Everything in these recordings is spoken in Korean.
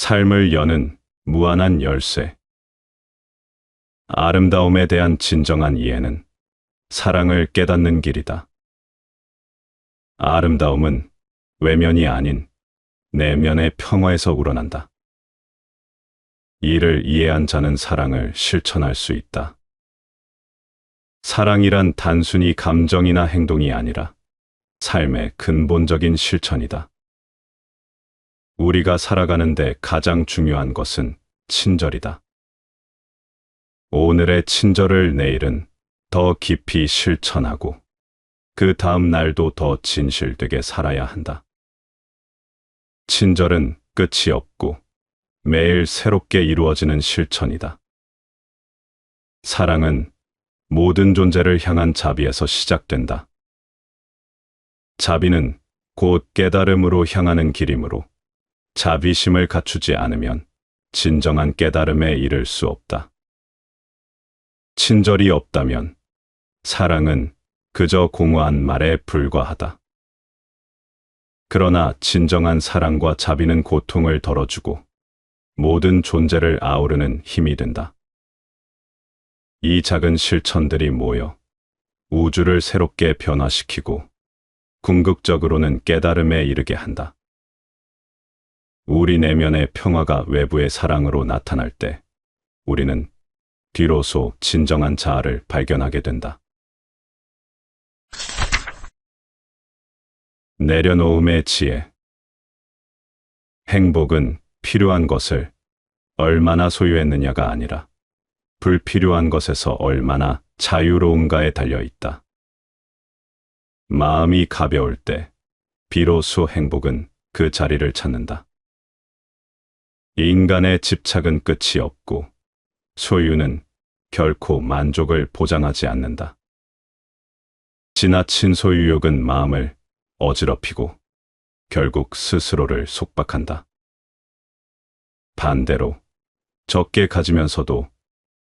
삶을 여는 무한한 열쇠. 아름다움에 대한 진정한 이해는 사랑을 깨닫는 길이다. 아름다움은 외면이 아닌 내면의 평화에서 우러난다. 이를 이해한 자는 사랑을 실천할 수 있다. 사랑이란 단순히 감정이나 행동이 아니라 삶의 근본적인 실천이다. 우리가 살아가는데 가장 중요한 것은 친절이다. 오늘의 친절을 내일은 더 깊이 실천하고 그 다음 날도 더 진실되게 살아야 한다. 친절은 끝이 없고 매일 새롭게 이루어지는 실천이다. 사랑은 모든 존재를 향한 자비에서 시작된다. 자비는 곧 깨달음으로 향하는 길이므로 자비심을 갖추지 않으면 진정한 깨달음에 이를 수 없다. 친절이 없다면 사랑은 그저 공허한 말에 불과하다. 그러나 진정한 사랑과 자비는 고통을 덜어주고 모든 존재를 아우르는 힘이 된다. 이 작은 실천들이 모여 우주를 새롭게 변화시키고 궁극적으로는 깨달음에 이르게 한다. 우리 내면의 평화가 외부의 사랑으로 나타날 때 우리는 비로소 진정한 자아를 발견하게 된다. 내려놓음의 지혜. 행복은 필요한 것을 얼마나 소유했느냐가 아니라 불필요한 것에서 얼마나 자유로운가에 달려 있다. 마음이 가벼울 때 비로소 행복은 그 자리를 찾는다. 인간의 집착은 끝이 없고 소유는 결코 만족을 보장하지 않는다. 지나친 소유욕은 마음을 어지럽히고 결국 스스로를 속박한다. 반대로 적게 가지면서도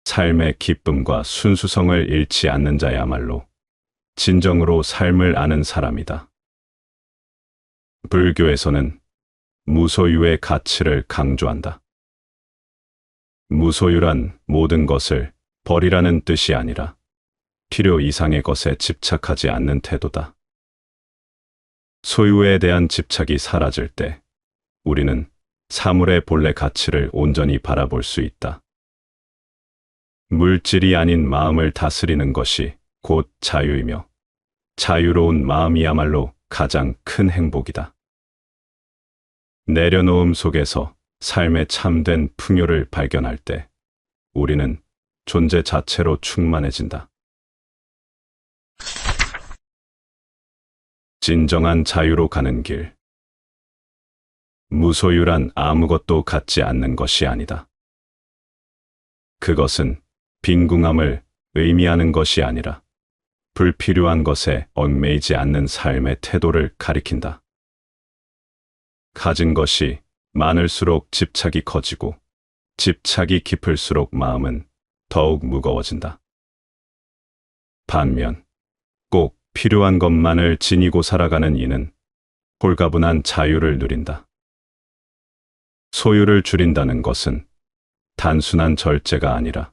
삶의 기쁨과 순수성을 잃지 않는 자야말로 진정으로 삶을 아는 사람이다. 불교에서는 무소유의 가치를 강조한다. 무소유란 모든 것을 버리라는 뜻이 아니라 필요 이상의 것에 집착하지 않는 태도다. 소유에 대한 집착이 사라질 때 우리는 사물의 본래 가치를 온전히 바라볼 수 있다. 물질이 아닌 마음을 다스리는 것이 곧 자유이며 자유로운 마음이야말로 가장 큰 행복이다. 내려놓음 속에서 삶의 참된 풍요를 발견할 때 우리는 존재 자체로 충만해진다. 진정한 자유로 가는 길. 무소유란 아무것도 갖지 않는 것이 아니다. 그것은 빈궁함을 의미하는 것이 아니라 불필요한 것에 얽매이지 않는 삶의 태도를 가리킨다. 가진 것이 많을수록 집착이 커지고 집착이 깊을수록 마음은 더욱 무거워진다. 반면 꼭 필요한 것만을 지니고 살아가는 이는 홀가분한 자유를 누린다. 소유를 줄인다는 것은 단순한 절제가 아니라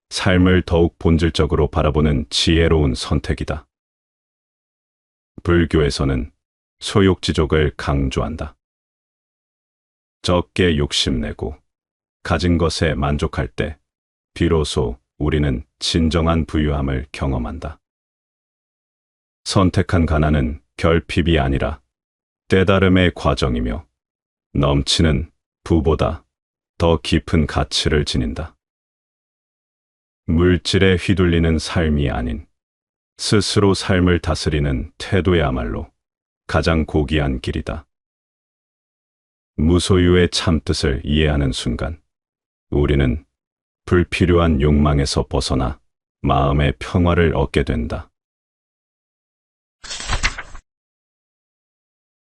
삶을 더욱 본질적으로 바라보는 지혜로운 선택이다. 불교에서는 소욕지족을 강조한다. 적게 욕심내고 가진 것에 만족할 때 비로소 우리는 진정한 부유함을 경험한다. 선택한 가난은 결핍이 아니라 깨달음의 과정이며 넘치는 부보다 더 깊은 가치를 지닌다. 물질에 휘둘리는 삶이 아닌 스스로 삶을 다스리는 태도야말로 가장 고귀한 길이다. 무소유의 참뜻을 이해하는 순간 우리는 불필요한 욕망에서 벗어나 마음의 평화를 얻게 된다.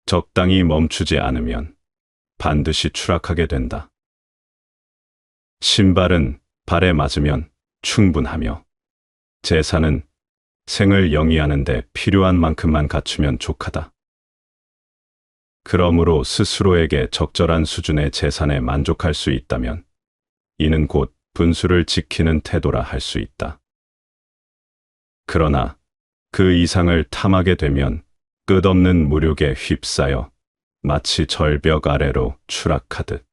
적당히 멈추지 않으면 반드시 추락하게 된다. 신발은 발에 맞으면 충분하며 재산은 생을 영위하는 데 필요한 만큼만 갖추면 족하다. 그러므로 스스로에게 적절한 수준의 재산에 만족할 수 있다면 이는 곧 분수를 지키는 태도라 할 수 있다. 그러나 그 이상을 탐하게 되면 끝없는 무력에 휩싸여 마치 절벽 아래로 추락하듯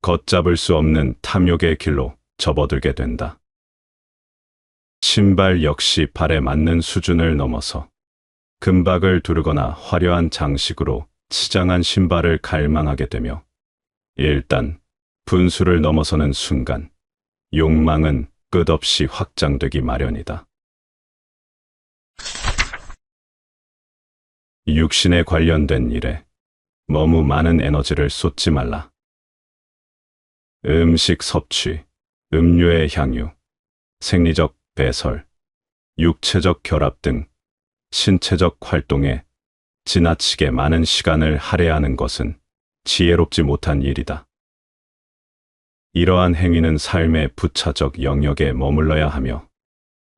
걷잡을 수 없는 탐욕의 길로 접어들게 된다. 신발 역시 발에 맞는 수준을 넘어서 금박을 두르거나 화려한 장식으로 치장한 신발을 갈망하게 되며 일단 분수를 넘어서는 순간 욕망은 끝없이 확장되기 마련이다. 육신에 관련된 일에 너무 많은 에너지를 쏟지 말라. 음식 섭취, 음료의 향유, 생리적 배설, 육체적 결합 등 신체적 활동에 지나치게 많은 시간을 할애하는 것은 지혜롭지 못한 일이다. 이러한 행위는 삶의 부차적 영역에 머물러야 하며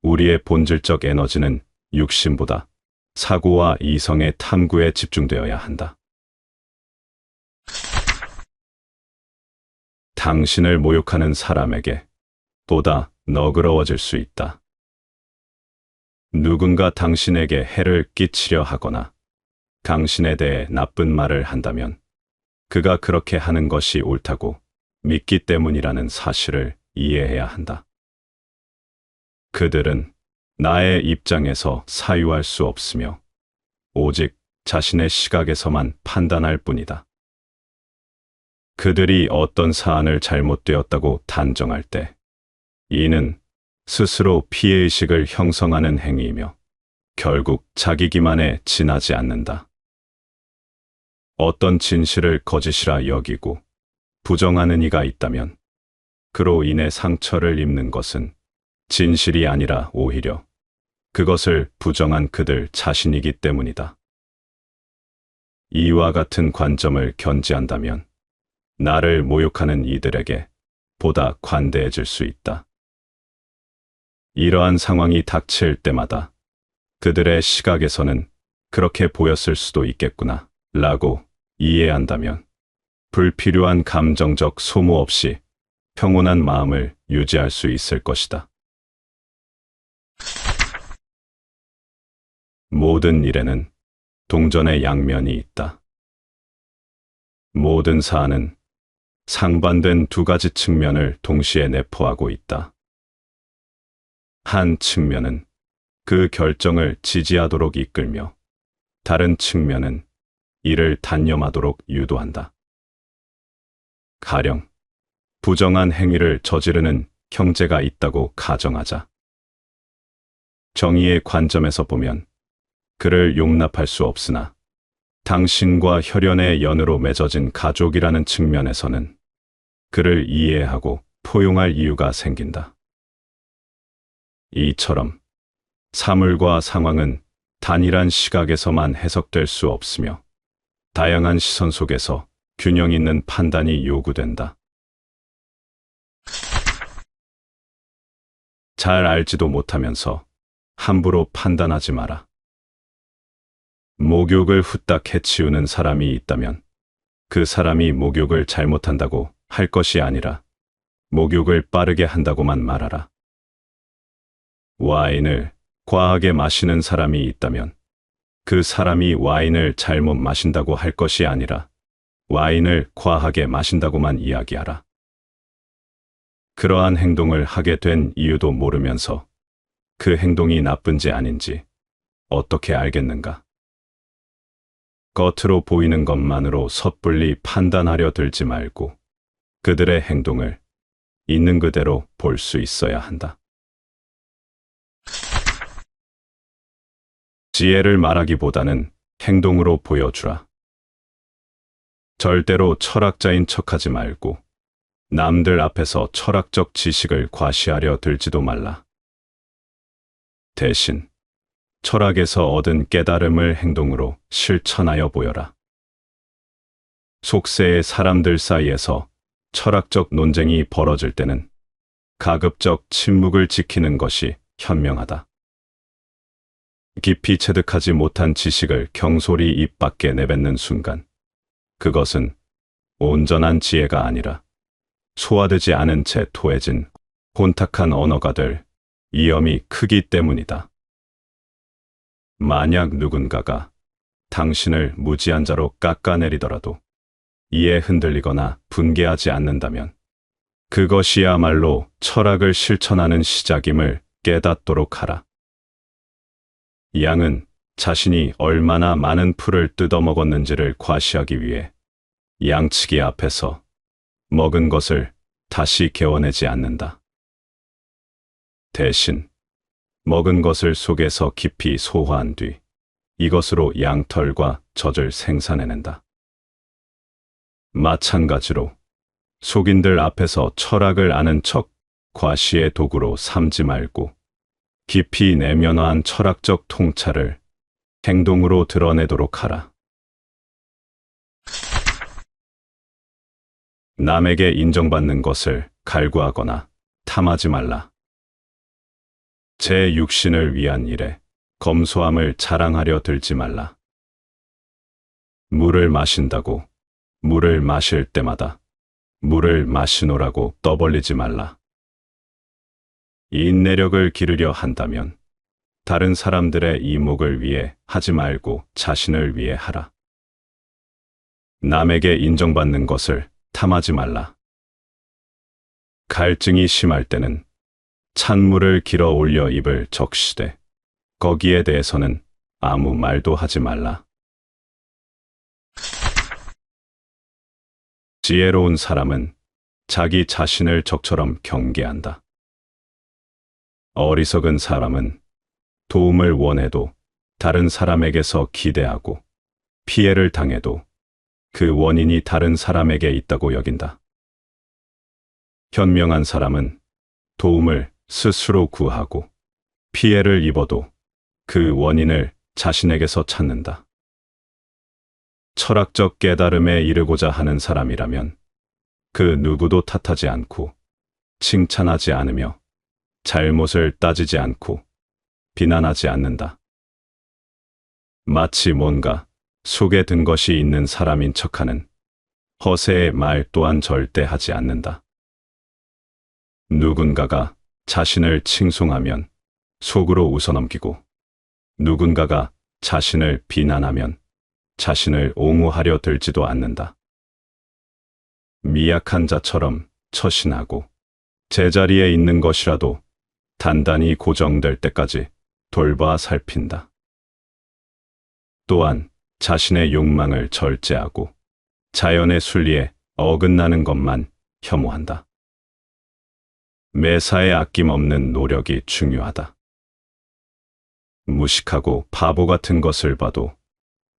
우리의 본질적 에너지는 육신보다 사고와 이성의 탐구에 집중되어야 한다. 당신을 모욕하는 사람에게 보다 너그러워질 수 있다. 누군가 당신에게 해를 끼치려 하거나 당신에 대해 나쁜 말을 한다면 그가 그렇게 하는 것이 옳다고 믿기 때문이라는 사실을 이해해야 한다. 그들은 나의 입장에서 사유할 수 없으며 오직 자신의 시각에서만 판단할 뿐이다. 그들이 어떤 사안을 잘못되었다고 단정할 때 이는 스스로 피해의식을 형성하는 행위이며 결국 자기 기만에 지나지 않는다. 어떤 진실을 거짓이라 여기고 부정하는 이가 있다면 그로 인해 상처를 입는 것은 진실이 아니라 오히려 그것을 부정한 그들 자신이기 때문이다. 이와 같은 관점을 견지한다면 나를 모욕하는 이들에게 보다 관대해질 수 있다. 이러한 상황이 닥칠 때마다 그들의 시각에서는 그렇게 보였을 수도 있겠구나 라고 이해한다면 불필요한 감정적 소모 없이 평온한 마음을 유지할 수 있을 것이다. 모든 일에는 동전의 양면이 있다. 모든 사안은 상반된 두 가지 측면을 동시에 내포하고 있다. 한 측면은 그 결정을 지지하도록 이끌며 다른 측면은 이를 단념하도록 유도한다. 가령 부정한 행위를 저지르는 형제가 있다고 가정하자. 정의의 관점에서 보면 그를 용납할 수 없으나 당신과 혈연의 연으로 맺어진 가족이라는 측면에서는 그를 이해하고 포용할 이유가 생긴다. 이처럼 사물과 상황은 단일한 시각에서만 해석될 수 없으며 다양한 시선 속에서 균형 있는 판단이 요구된다. 잘 알지도 못하면서 함부로 판단하지 마라. 목욕을 후딱 해치우는 사람이 있다면 그 사람이 목욕을 잘못한다고 할 것이 아니라 목욕을 빠르게 한다고만 말하라. 와인을 과하게 마시는 사람이 있다면 그 사람이 와인을 잘못 마신다고 할 것이 아니라 와인을 과하게 마신다고만 이야기하라. 그러한 행동을 하게 된 이유도 모르면서 그 행동이 나쁜지 아닌지 어떻게 알겠는가? 겉으로 보이는 것만으로 섣불리 판단하려 들지 말고 그들의 행동을 있는 그대로 볼 수 있어야 한다. 지혜를 말하기보다는 행동으로 보여주라. 절대로 철학자인 척하지 말고 남들 앞에서 철학적 지식을 과시하려 들지도 말라. 대신 철학에서 얻은 깨달음을 행동으로 실천하여 보여라. 속세의 사람들 사이에서 철학적 논쟁이 벌어질 때는 가급적 침묵을 지키는 것이 현명하다. 깊이 체득하지 못한 지식을 경솔히 입 밖에 내뱉는 순간 그것은 온전한 지혜가 아니라 소화되지 않은 채 토해진 혼탁한 언어가 될 위험이 크기 때문이다. 만약 누군가가 당신을 무지한 자로 깎아내리더라도 이에 흔들리거나 분개하지 않는다면 그것이야말로 철학을 실천하는 시작임을 깨닫도록 하라. 양은 자신이 얼마나 많은 풀을 뜯어먹었는지를 과시하기 위해 양치기 앞에서 먹은 것을 다시 개어내지 않는다. 대신 먹은 것을 속에서 깊이 소화한 뒤 이것으로 양털과 젖을 생산해낸다. 마찬가지로 속인들 앞에서 철학을 아는 척 과시의 도구로 삼지 말고 깊이 내면화한 철학적 통찰을 행동으로 드러내도록 하라. 남에게 인정받는 것을 갈구하거나 탐하지 말라. 제 육신을 위한 일에 검소함을 자랑하려 들지 말라. 물을 마신다고 물을 마실 때마다 물을 마시노라고 떠벌리지 말라. 인내력을 기르려 한다면 다른 사람들의 이목을 위해 하지 말고 자신을 위해 하라. 남에게 인정받는 것을 탐하지 말라. 갈증이 심할 때는 찬물을 길어 올려 입을 적시되 거기에 대해서는 아무 말도 하지 말라. 지혜로운 사람은 자기 자신을 적처럼 경계한다. 어리석은 사람은 도움을 원해도 다른 사람에게서 기대하고 피해를 당해도 그 원인이 다른 사람에게 있다고 여긴다. 현명한 사람은 도움을 스스로 구하고 피해를 입어도 그 원인을 자신에게서 찾는다. 철학적 깨달음에 이르고자 하는 사람이라면 그 누구도 탓하지 않고 칭찬하지 않으며 잘못을 따지지 않고 비난하지 않는다. 마치 뭔가 속에 든 것이 있는 사람인 척하는 허세의 말 또한 절대 하지 않는다. 누군가가 자신을 칭송하면 속으로 웃어넘기고 누군가가 자신을 비난하면 자신을 옹호하려 들지도 않는다. 미약한 자처럼 처신하고 제자리에 있는 것이라도 단단히 고정될 때까지 돌봐 살핀다. 또한 자신의 욕망을 절제하고 자연의 순리에 어긋나는 것만 혐오한다. 매사에 아낌없는 노력이 중요하다. 무식하고 바보 같은 것을 봐도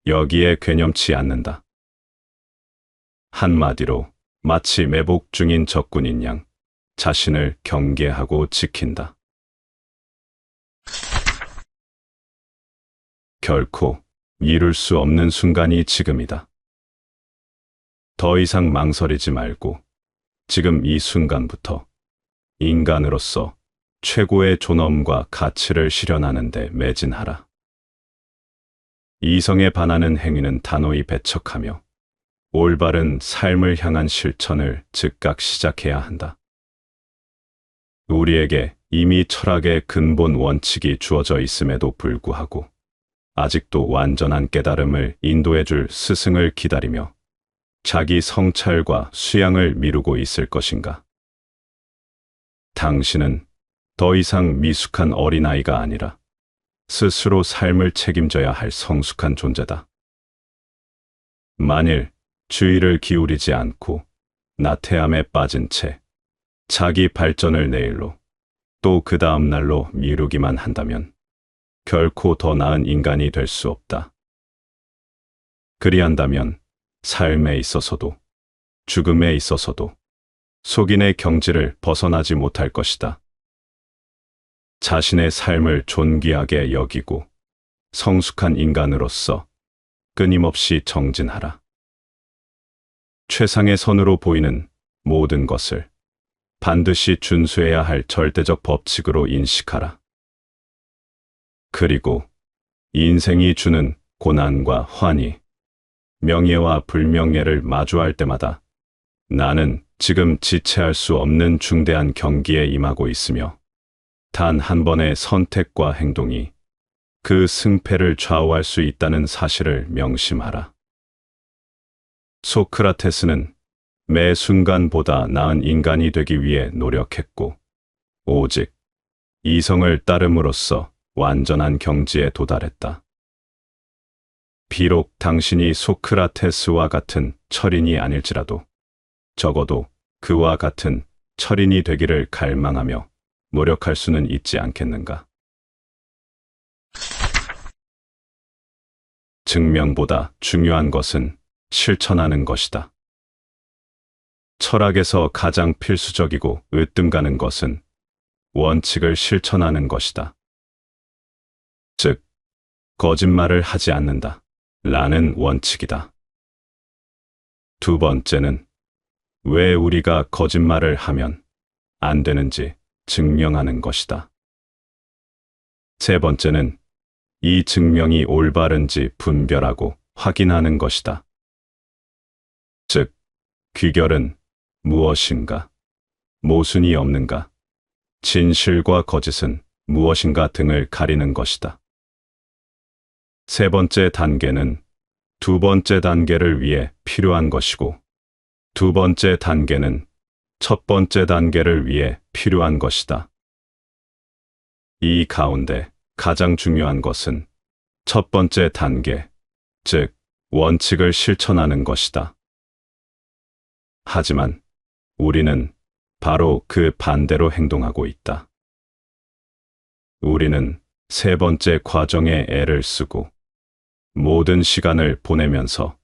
여기에 괴념치 않는다. 한마디로 마치 매복 중인 적군인 양 자신을 경계하고 지킨다. 결코 이룰 수 없는 순간이 지금이다. 더 이상 망설이지 말고 지금 이 순간부터 인간으로서 최고의 존엄과 가치를 실현하는 데 매진하라. 이성에 반하는 행위는 단호히 배척하며 올바른 삶을 향한 실천을 즉각 시작해야 한다. 우리에게 이미 철학의 근본 원칙이 주어져 있음에도 불구하고 아직도 완전한 깨달음을 인도해 줄 스승을 기다리며 자기 성찰과 수양을 미루고 있을 것인가? 당신은 더 이상 미숙한 어린아이가 아니라 스스로 삶을 책임져야 할 성숙한 존재다. 만일 주의를 기울이지 않고 나태함에 빠진 채 자기 발전을 내일로 또 그 다음 날로 미루기만 한다면 결코 더 나은 인간이 될 수 없다. 그리한다면 삶에 있어서도 죽음에 있어서도 속인의 경지를 벗어나지 못할 것이다. 자신의 삶을 존귀하게 여기고 성숙한 인간으로서 끊임없이 정진하라. 최상의 선으로 보이는 모든 것을 반드시 준수해야 할 절대적 법칙으로 인식하라. 그리고 인생이 주는 고난과 환희, 명예와 불명예를 마주할 때마다 나는 지금 지체할 수 없는 중대한 경기에 임하고 있으며 단 한 번의 선택과 행동이 그 승패를 좌우할 수 있다는 사실을 명심하라. 소크라테스는 매 순간보다 나은 인간이 되기 위해 노력했고, 오직 이성을 따름으로써 완전한 경지에 도달했다. 비록 당신이 소크라테스와 같은 철인이 아닐지라도 적어도 그와 같은 철인이 되기를 갈망하며 노력할 수는 있지 않겠는가? 증명보다 중요한 것은 실천하는 것이다. 철학에서 가장 필수적이고 으뜸 가는 것은 원칙을 실천하는 것이다. 즉, 거짓말을 하지 않는다 라는 원칙이다. 두 번째는 왜 우리가 거짓말을 하면 안 되는지 증명하는 것이다. 세 번째는 이 증명이 올바른지 분별하고 확인하는 것이다. 즉, 귀결은 무엇인가, 모순이 없는가, 진실과 거짓은 무엇인가 등을 가리는 것이다. 세 번째 단계는 두 번째 단계를 위해 필요한 것이고, 두 번째 단계는 첫 번째 단계를 위해 필요한 것이다. 이 가운데 가장 중요한 것은 첫 번째 단계, 즉 원칙을 실천하는 것이다. 하지만 우리는 바로 그 반대로 행동하고 있다. 우리는 세 번째 과정에 애를 쓰고 모든 시간을 보내면서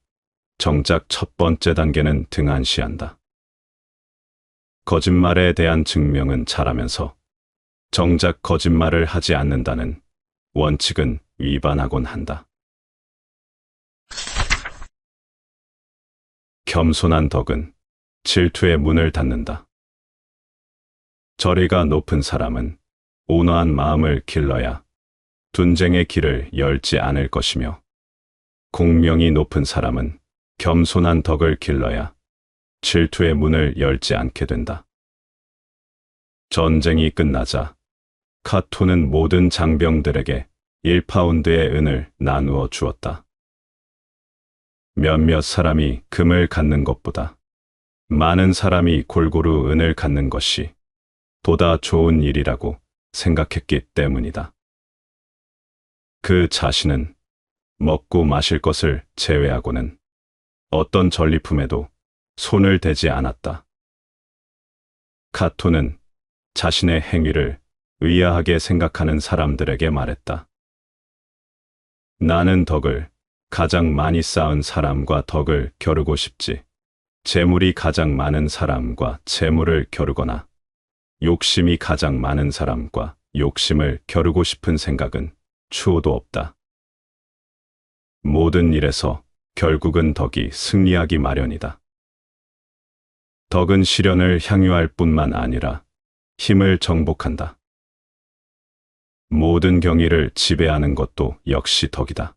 정작 첫 번째 단계는 등한시한다. 거짓말에 대한 증명은 잘하면서 정작 거짓말을 하지 않는다는 원칙은 위반하곤 한다. 겸손한 덕은 질투의 문을 닫는다. 저리가 높은 사람은 온화한 마음을 길러야 분쟁의 길을 열지 않을 것이며, 공명이 높은 사람은 겸손한 덕을 길러야 질투의 문을 열지 않게 된다. 전쟁이 끝나자 카토는 모든 장병들에게 1파운드의 은을 나누어 주었다. 몇몇 사람이 금을 갖는 것보다 많은 사람이 골고루 은을 갖는 것이 보다 좋은 일이라고 생각했기 때문이다. 그 자신은 먹고 마실 것을 제외하고는 어떤 전리품에도 손을 대지 않았다. 카토는 자신의 행위를 의아하게 생각하는 사람들에게 말했다. 나는 덕을 가장 많이 쌓은 사람과 덕을 겨루고 싶지, 재물이 가장 많은 사람과 재물을 겨루거나 욕심이 가장 많은 사람과 욕심을 겨루고 싶은 생각은 추호도 없다. 모든 일에서 결국은 덕이 승리하기 마련이다. 덕은 시련을 향유할 뿐만 아니라 힘을 정복한다. 모든 경의를 지배하는 것도 역시 덕이다.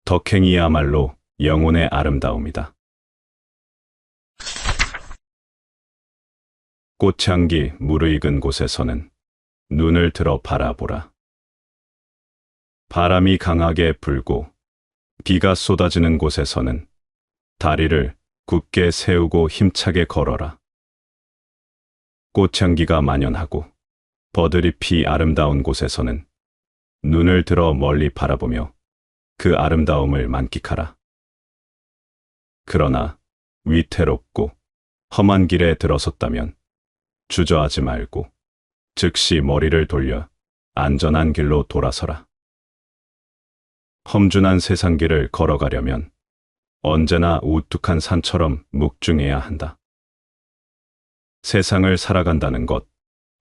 덕행이야말로 영혼의 아름다움이다. 꽃향기 무르익은 곳에서는 눈을 들어 바라보라. 바람이 강하게 불고 비가 쏟아지는 곳에서는 다리를 굳게 세우고 힘차게 걸어라. 꽃향기가 만연하고 버드잎이 아름다운 곳에서는 눈을 들어 멀리 바라보며 그 아름다움을 만끽하라. 그러나 위태롭고 험한 길에 들어섰다면 주저하지 말고 즉시 머리를 돌려 안전한 길로 돌아서라. 험준한 세상길을 걸어가려면 언제나 우뚝한 산처럼 묵중해야 한다. 세상을 살아간다는 것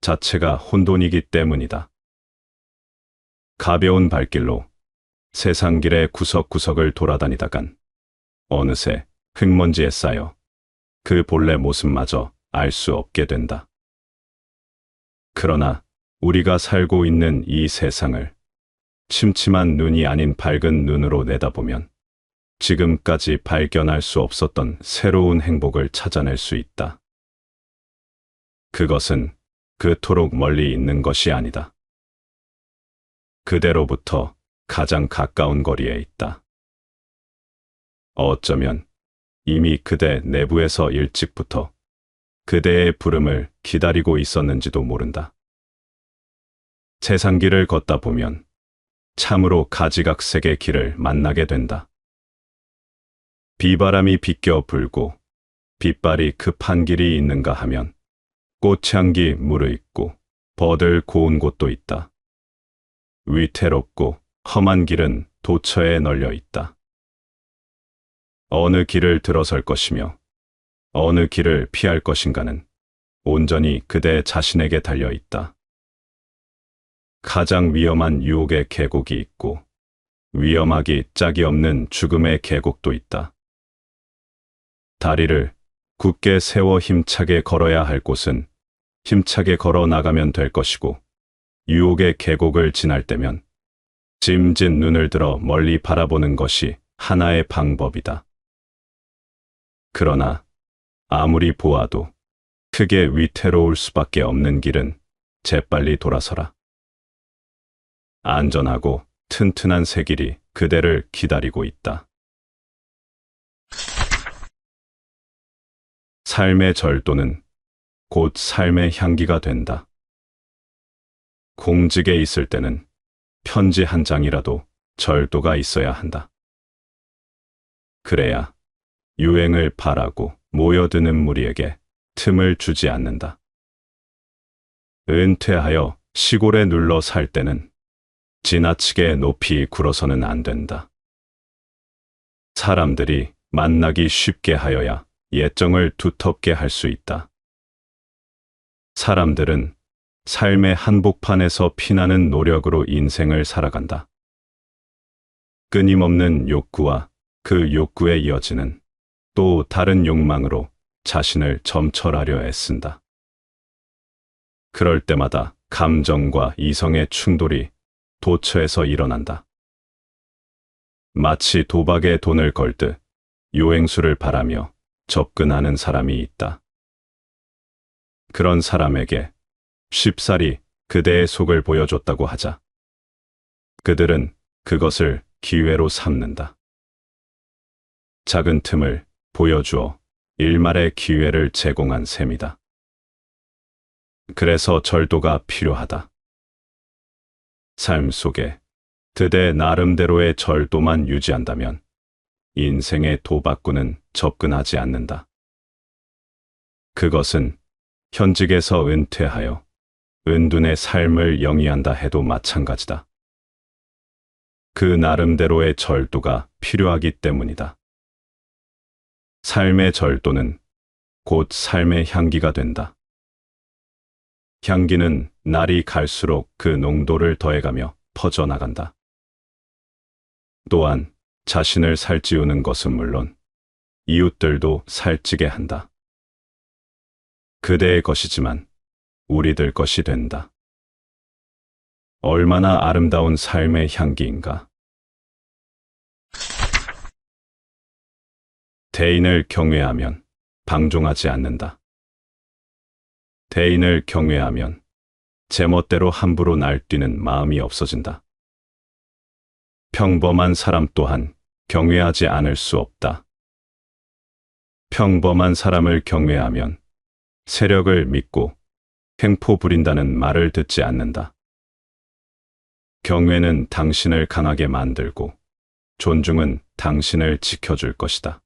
자체가 혼돈이기 때문이다. 가벼운 발길로 세상길의 구석구석을 돌아다니다간 어느새 흙먼지에 쌓여 그 본래 모습마저 알 수 없게 된다. 그러나 우리가 살고 있는 이 세상을 침침한 눈이 아닌 밝은 눈으로 내다보면 지금까지 발견할 수 없었던 새로운 행복을 찾아낼 수 있다. 그것은 그토록 멀리 있는 것이 아니다. 그대로부터 가장 가까운 거리에 있다. 어쩌면 이미 그대 내부에서 일찍부터 그대의 부름을 기다리고 있었는지도 모른다. 세상길을 걷다 보면 참으로 가지각색의 길을 만나게 된다. 비바람이 비껴 불고 빛발이 급한 길이 있는가 하면 꽃향기 무르익고 버들 고운 곳도 있다. 위태롭고 험한 길은 도처에 널려 있다. 어느 길을 들어설 것이며 어느 길을 피할 것인가는 온전히 그대 자신에게 달려 있다. 가장 위험한 유혹의 계곡이 있고 위험하기 짝이 없는 죽음의 계곡도 있다. 다리를 굳게 세워 힘차게 걸어야 할 곳은 힘차게 걸어 나가면 될 것이고 유혹의 계곡을 지날 때면 짐짓 눈을 들어 멀리 바라보는 것이 하나의 방법이다. 그러나 아무리 보아도 크게 위태로울 수밖에 없는 길은 재빨리 돌아서라. 안전하고 튼튼한 새 길이 그대를 기다리고 있다. 삶의 절도는 곧 삶의 향기가 된다. 공직에 있을 때는 편지 한 장이라도 절도가 있어야 한다. 그래야 유행을 바라고 모여드는 무리에게 틈을 주지 않는다. 은퇴하여 시골에 눌러 살 때는 지나치게 높이 굴어서는 안 된다. 사람들이 만나기 쉽게 하여야 예정을 두텁게 할 수 있다. 사람들은 삶의 한복판에서 피나는 노력으로 인생을 살아간다. 끊임없는 욕구와 그 욕구에 이어지는 또 다른 욕망으로 자신을 점철하려 애쓴다. 그럴 때마다 감정과 이성의 충돌이 도처에서 일어난다. 마치 도박에 돈을 걸듯 요행수를 바라며 접근하는 사람이 있다. 그런 사람에게 쉽사리 그대의 속을 보여줬다고 하자. 그들은 그것을 기회로 삼는다. 작은 틈을 보여주어 일말의 기회를 제공한 셈이다. 그래서 절도가 필요하다. 삶 속에 그대 나름대로의 절도만 유지한다면 인생의 도박꾼은 접근하지 않는다. 그것은 현직에서 은퇴하여 은둔의 삶을 영위한다 해도 마찬가지다. 그 나름대로의 절도가 필요하기 때문이다. 삶의 절도는 곧 삶의 향기가 된다. 향기는 날이 갈수록 그 농도를 더해가며 퍼져나간다. 또한 자신을 살찌우는 것은 물론 이웃들도 살찌게 한다. 그대의 것이지만 우리들 것이 된다. 얼마나 아름다운 삶의 향기인가. 대인을 경외하면 방종하지 않는다. 대인을 경외하면 제멋대로 함부로 날뛰는 마음이 없어진다. 평범한 사람 또한 경외하지 않을 수 없다. 평범한 사람을 경외하면 세력을 믿고 횡포 부린다는 말을 듣지 않는다. 경외는 당신을 강하게 만들고 존중은 당신을 지켜줄 것이다.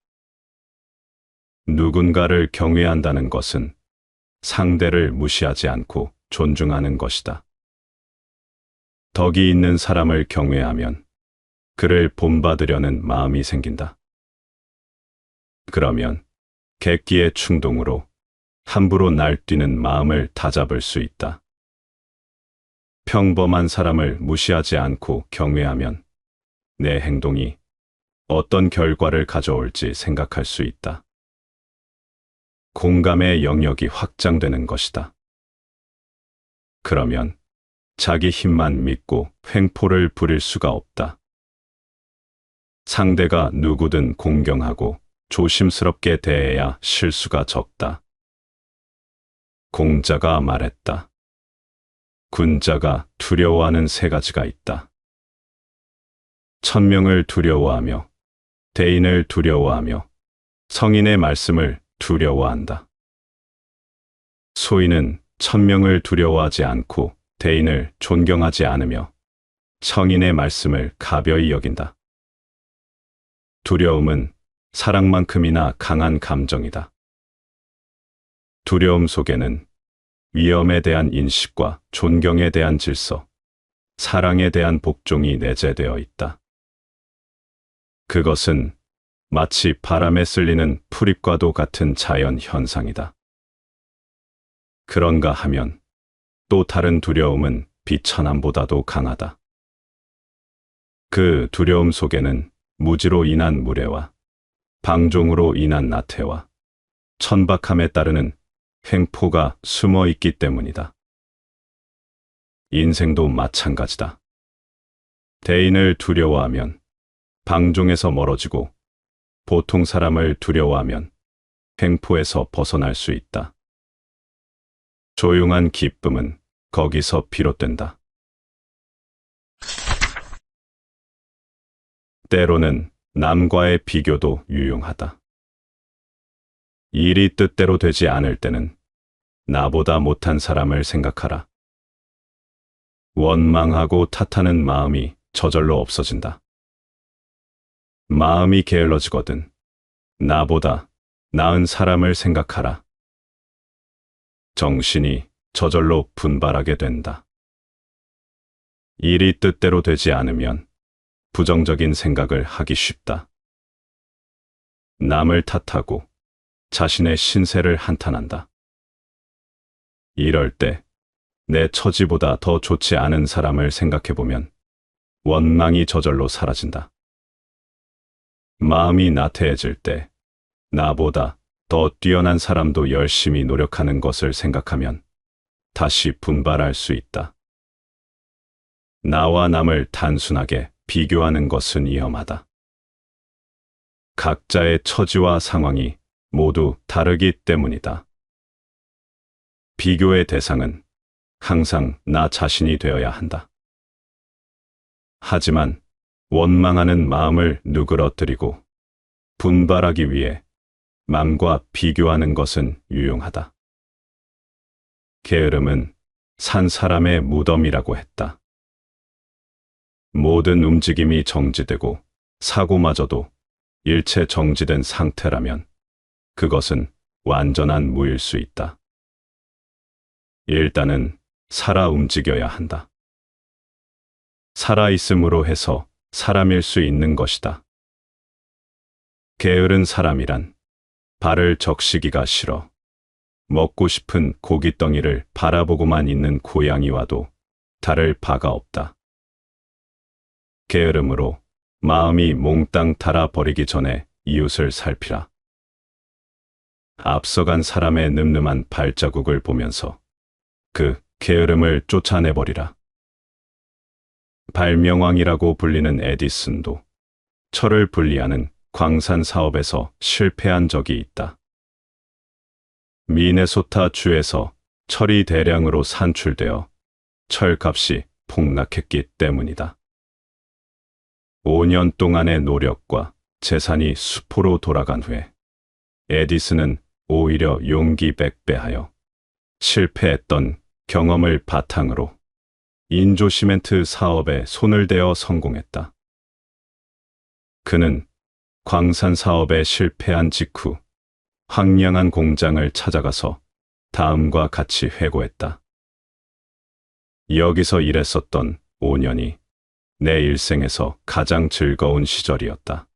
누군가를 경외한다는 것은 상대를 무시하지 않고 존중하는 것이다. 덕이 있는 사람을 경외하면 그를 본받으려는 마음이 생긴다. 그러면 객기의 충동으로 함부로 날뛰는 마음을 다잡을 수 있다. 평범한 사람을 무시하지 않고 경외하면 내 행동이 어떤 결과를 가져올지 생각할 수 있다. 공감의 영역이 확장되는 것이다. 그러면 자기 힘만 믿고 횡포를 부릴 수가 없다. 상대가 누구든 공경하고 조심스럽게 대해야 실수가 적다. 공자가 말했다. 군자가 두려워하는 세 가지가 있다. 천명을 두려워하며, 대인을 두려워하며, 성인의 말씀을 두려워한다. 소인은 천명을 두려워하지 않고 대인을 존경하지 않으며 성인의 말씀을 가벼이 여긴다. 두려움은 사랑만큼이나 강한 감정이다. 두려움 속에는 위험에 대한 인식과 존경에 대한 질서, 사랑에 대한 복종이 내재되어 있다. 그것은 마치 바람에 쓸리는 풀잎과도 같은 자연 현상이다. 그런가 하면 또 다른 두려움은 비천함보다도 강하다. 그 두려움 속에는 무지로 인한 무례와 방종으로 인한 나태와 천박함에 따르는 횡포가 숨어 있기 때문이다. 인생도 마찬가지다. 대인을 두려워하면 방종에서 멀어지고 보통 사람을 두려워하면 횡포에서 벗어날 수 있다. 조용한 기쁨은 거기서 비롯된다. 때로는 남과의 비교도 유용하다. 일이 뜻대로 되지 않을 때는 나보다 못한 사람을 생각하라. 원망하고 탓하는 마음이 저절로 없어진다. 마음이 게을러지거든 나보다 나은 사람을 생각하라. 정신이 저절로 분발하게 된다. 일이 뜻대로 되지 않으면 부정적인 생각을 하기 쉽다. 남을 탓하고 자신의 신세를 한탄한다. 이럴 때 내 처지보다 더 좋지 않은 사람을 생각해보면 원망이 저절로 사라진다. 마음이 나태해질 때 나보다 더 뛰어난 사람도 열심히 노력하는 것을 생각하면 다시 분발할 수 있다. 나와 남을 단순하게 비교하는 것은 위험하다. 각자의 처지와 상황이 모두 다르기 때문이다. 비교의 대상은 항상 나 자신이 되어야 한다. 하지만 원망하는 마음을 누그러뜨리고 분발하기 위해 남과 비교하는 것은 유용하다. 게으름은 산 사람의 무덤이라고 했다. 모든 움직임이 정지되고 사고마저도 일체 정지된 상태라면 그것은 완전한 무일 수 있다. 일단은 살아 움직여야 한다. 살아있음으로 해서 사람일 수 있는 것이다. 게으른 사람이란 발을 적시기가 싫어 먹고 싶은 고깃덩이를 바라보고만 있는 고양이와도 다를 바가 없다. 게으름으로 마음이 몽땅 닳아버리기 전에 이웃을 살피라. 앞서간 사람의 늠름한 발자국을 보면서 그 게으름을 쫓아내버리라. 발명왕이라고 불리는 에디슨도 철을 분리하는 광산 사업에서 실패한 적이 있다. 미네소타 주에서 철이 대량으로 산출되어 철값이 폭락했기 때문이다. 5년 동안의 노력과 재산이 수포로 돌아간 후에 에디슨은 오히려 용기 백배하여 실패했던 경험을 바탕으로 인조 시멘트 사업에 손을 대어 성공했다. 그는 광산 사업에 실패한 직후 황량한 공장을 찾아가서 다음과 같이 회고했다. 여기서 일했었던 5년이 내 일생에서 가장 즐거운 시절이었다.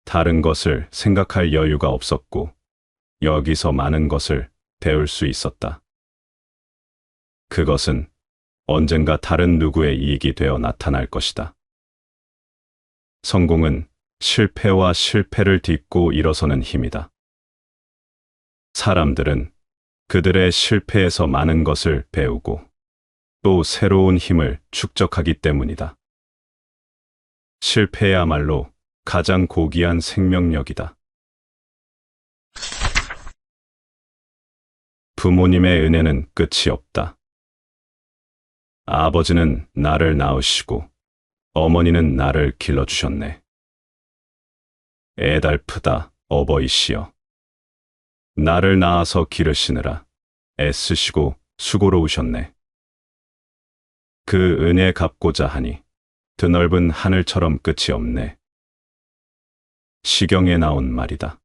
다른 것을 생각할 여유가 없었고 여기서 많은 것을 배울 수 있었다. 그것은 언젠가 다른 누구의 이익이 되어 나타날 것이다. 성공은 실패와 실패를 딛고 일어서는 힘이다. 사람들은 그들의 실패에서 많은 것을 배우고 또 새로운 힘을 축적하기 때문이다. 실패야말로 가장 고귀한 생명력이다. 부모님의 은혜는 끝이 없다. 아버지는 나를 낳으시고 어머니는 나를 길러주셨네. 애달프다, 어버이시여. 나를 낳아서 기르시느라 애쓰시고 수고로우셨네. 그 은혜 갚고자 하니 드넓은 하늘처럼 끝이 없네. 시경에 나온 말이다.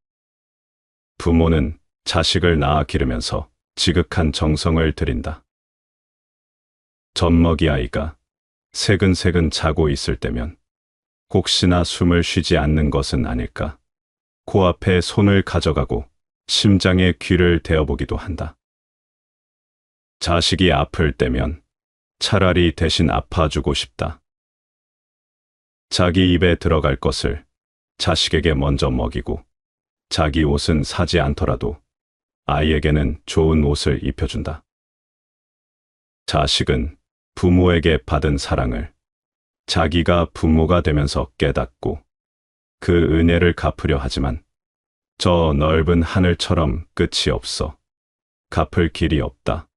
부모는 자식을 낳아 기르면서 지극한 정성을 들인다. 젖먹이 아이가 새근새근 자고 있을 때면 혹시나 숨을 쉬지 않는 것은 아닐까. 코앞에 손을 가져가고 심장에 귀를 대어보기도 한다. 자식이 아플 때면 차라리 대신 아파주고 싶다. 자기 입에 들어갈 것을 자식에게 먼저 먹이고 자기 옷은 사지 않더라도 아이에게는 좋은 옷을 입혀준다. 자식은 부모에게 받은 사랑을 자기가 부모가 되면서 깨닫고 그 은혜를 갚으려 하지만 저 넓은 하늘처럼 끝이 없어 갚을 길이 없다.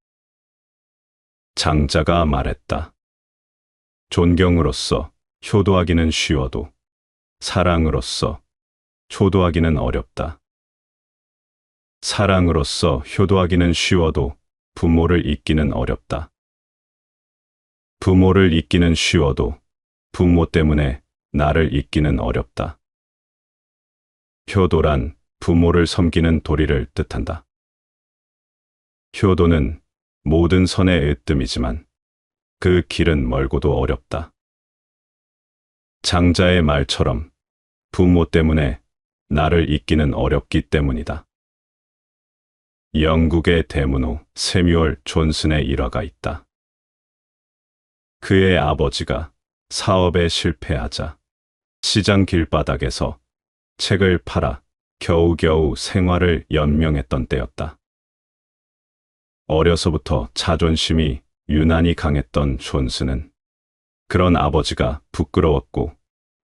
장자가 말했다. 존경으로서 효도하기는 쉬워도 사랑으로서 효도하기는 어렵다. 사랑으로서 효도하기는 쉬워도 부모를 잊기는 어렵다. 부모를 잊기는 쉬워도 부모 때문에 나를 잊기는 어렵다. 효도란 부모를 섬기는 도리를 뜻한다. 효도는 모든 선의 으뜸이지만 그 길은 멀고도 어렵다. 장자의 말처럼 부모 때문에 나를 잊기는 어렵기 때문이다. 영국의 대문호 세뮤얼 존슨의 일화가 있다. 그의 아버지가 사업에 실패하자 시장 길바닥에서 책을 팔아 겨우겨우 생활을 연명했던 때였다. 어려서부터 자존심이 유난히 강했던 존슨은 그런 아버지가 부끄러웠고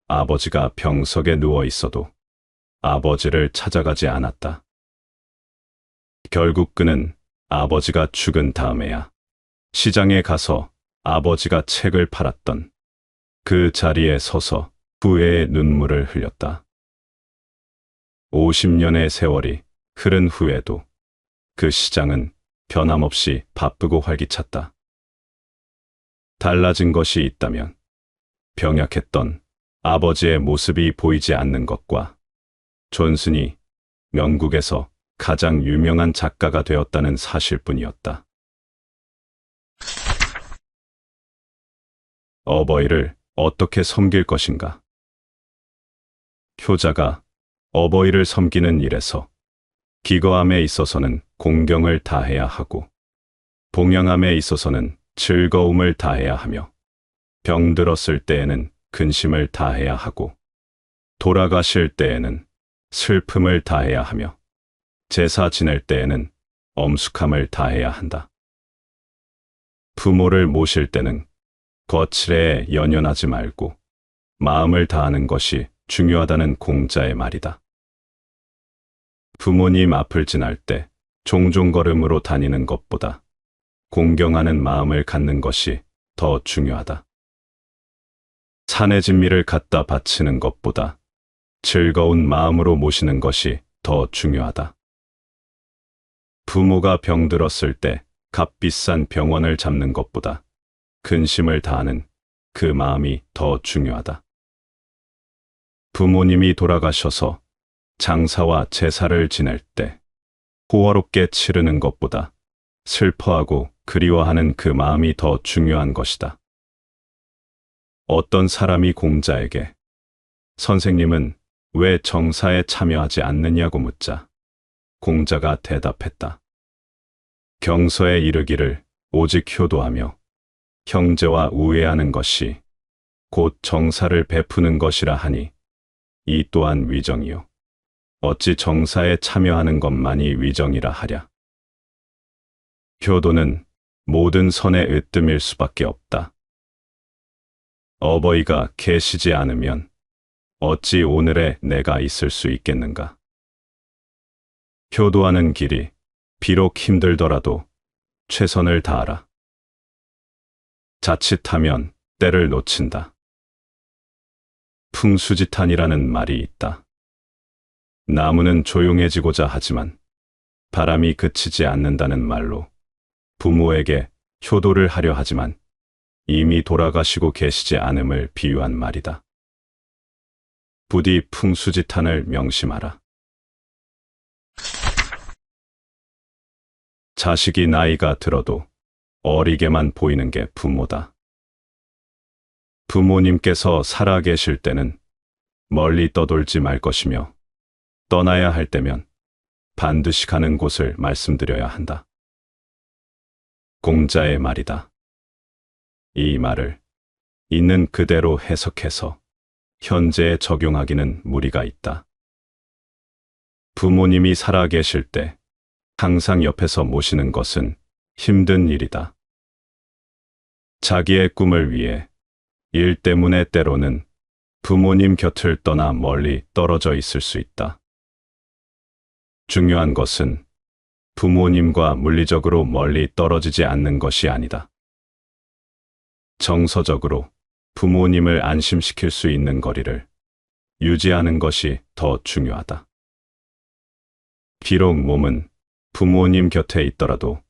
아버지가 병석에 누워 있어도 아버지를 찾아가지 않았다. 결국 그는 아버지가 죽은 다음에야 시장에 가서 아버지가 책을 팔았던 그 자리에 서서 후회의 눈물을 흘렸다. 50년의 세월이 흐른 후에도 그 시장은 변함없이 바쁘고 활기찼다. 달라진 것이 있다면 병약했던 아버지의 모습이 보이지 않는 것과 존슨이 영국에서 가장 유명한 작가가 되었다는 사실뿐이었다. 어버이를 어떻게 섬길 것인가? 효자가 어버이를 섬기는 일에서 기거함에 있어서는 공경을 다해야 하고 봉양함에 있어서는 즐거움을 다해야 하며 병들었을 때에는 근심을 다해야 하고 돌아가실 때에는 슬픔을 다해야 하며 제사 지낼 때에는 엄숙함을 다해야 한다. 부모를 모실 때는 거칠에 연연하지 말고 마음을 다하는 것이 중요하다는 공자의 말이다. 부모님 앞을 지날 때 종종 걸음으로 다니는 것보다 공경하는 마음을 갖는 것이 더 중요하다. 산의 진미를 갖다 바치는 것보다 즐거운 마음으로 모시는 것이 더 중요하다. 부모가 병들었을 때 값비싼 병원을 잡는 것보다 근심을 다하는 그 마음이 더 중요하다. 부모님이 돌아가셔서 장사와 제사를 지낼 때 호화롭게 치르는 것보다 슬퍼하고 그리워하는 그 마음이 더 중요한 것이다. 어떤 사람이 공자에게 선생님은 왜 정사에 참여하지 않느냐고 묻자 공자가 대답했다. 경서에 이르기를 오직 효도하며 형제와 우애하는 것이 곧 정사를 베푸는 것이라 하니 이 또한 위정이요. 어찌 정사에 참여하는 것만이 위정이라 하랴. 효도는 모든 선의 으뜸일 수밖에 없다. 어버이가 계시지 않으면 어찌 오늘의 내가 있을 수 있겠는가? 효도하는 길이 비록 힘들더라도 최선을 다하라. 자칫하면 때를 놓친다. 풍수지탄이라는 말이 있다. 나무는 조용해지고자 하지만 바람이 그치지 않는다는 말로 부모에게 효도를 하려 하지만 이미 돌아가시고 계시지 않음을 비유한 말이다. 부디 풍수지탄을 명심하라. 자식이 나이가 들어도 어리게만 보이는 게 부모다. 부모님께서 살아 계실 때는 멀리 떠돌지 말 것이며 떠나야 할 때면 반드시 가는 곳을 말씀드려야 한다. 공자의 말이다. 이 말을 있는 그대로 해석해서 현재에 적용하기는 무리가 있다. 부모님이 살아 계실 때 항상 옆에서 모시는 것은 힘든 일이다. 자기의 꿈을 위해 일 때문에 때로는 부모님 곁을 떠나 멀리 떨어져 있을 수 있다. 중요한 것은 부모님과 물리적으로 멀리 떨어지지 않는 것이 아니다. 정서적으로 부모님을 안심시킬 수 있는 거리를 유지하는 것이 더 중요하다. 비록 몸은 부모님 곁에 있더라도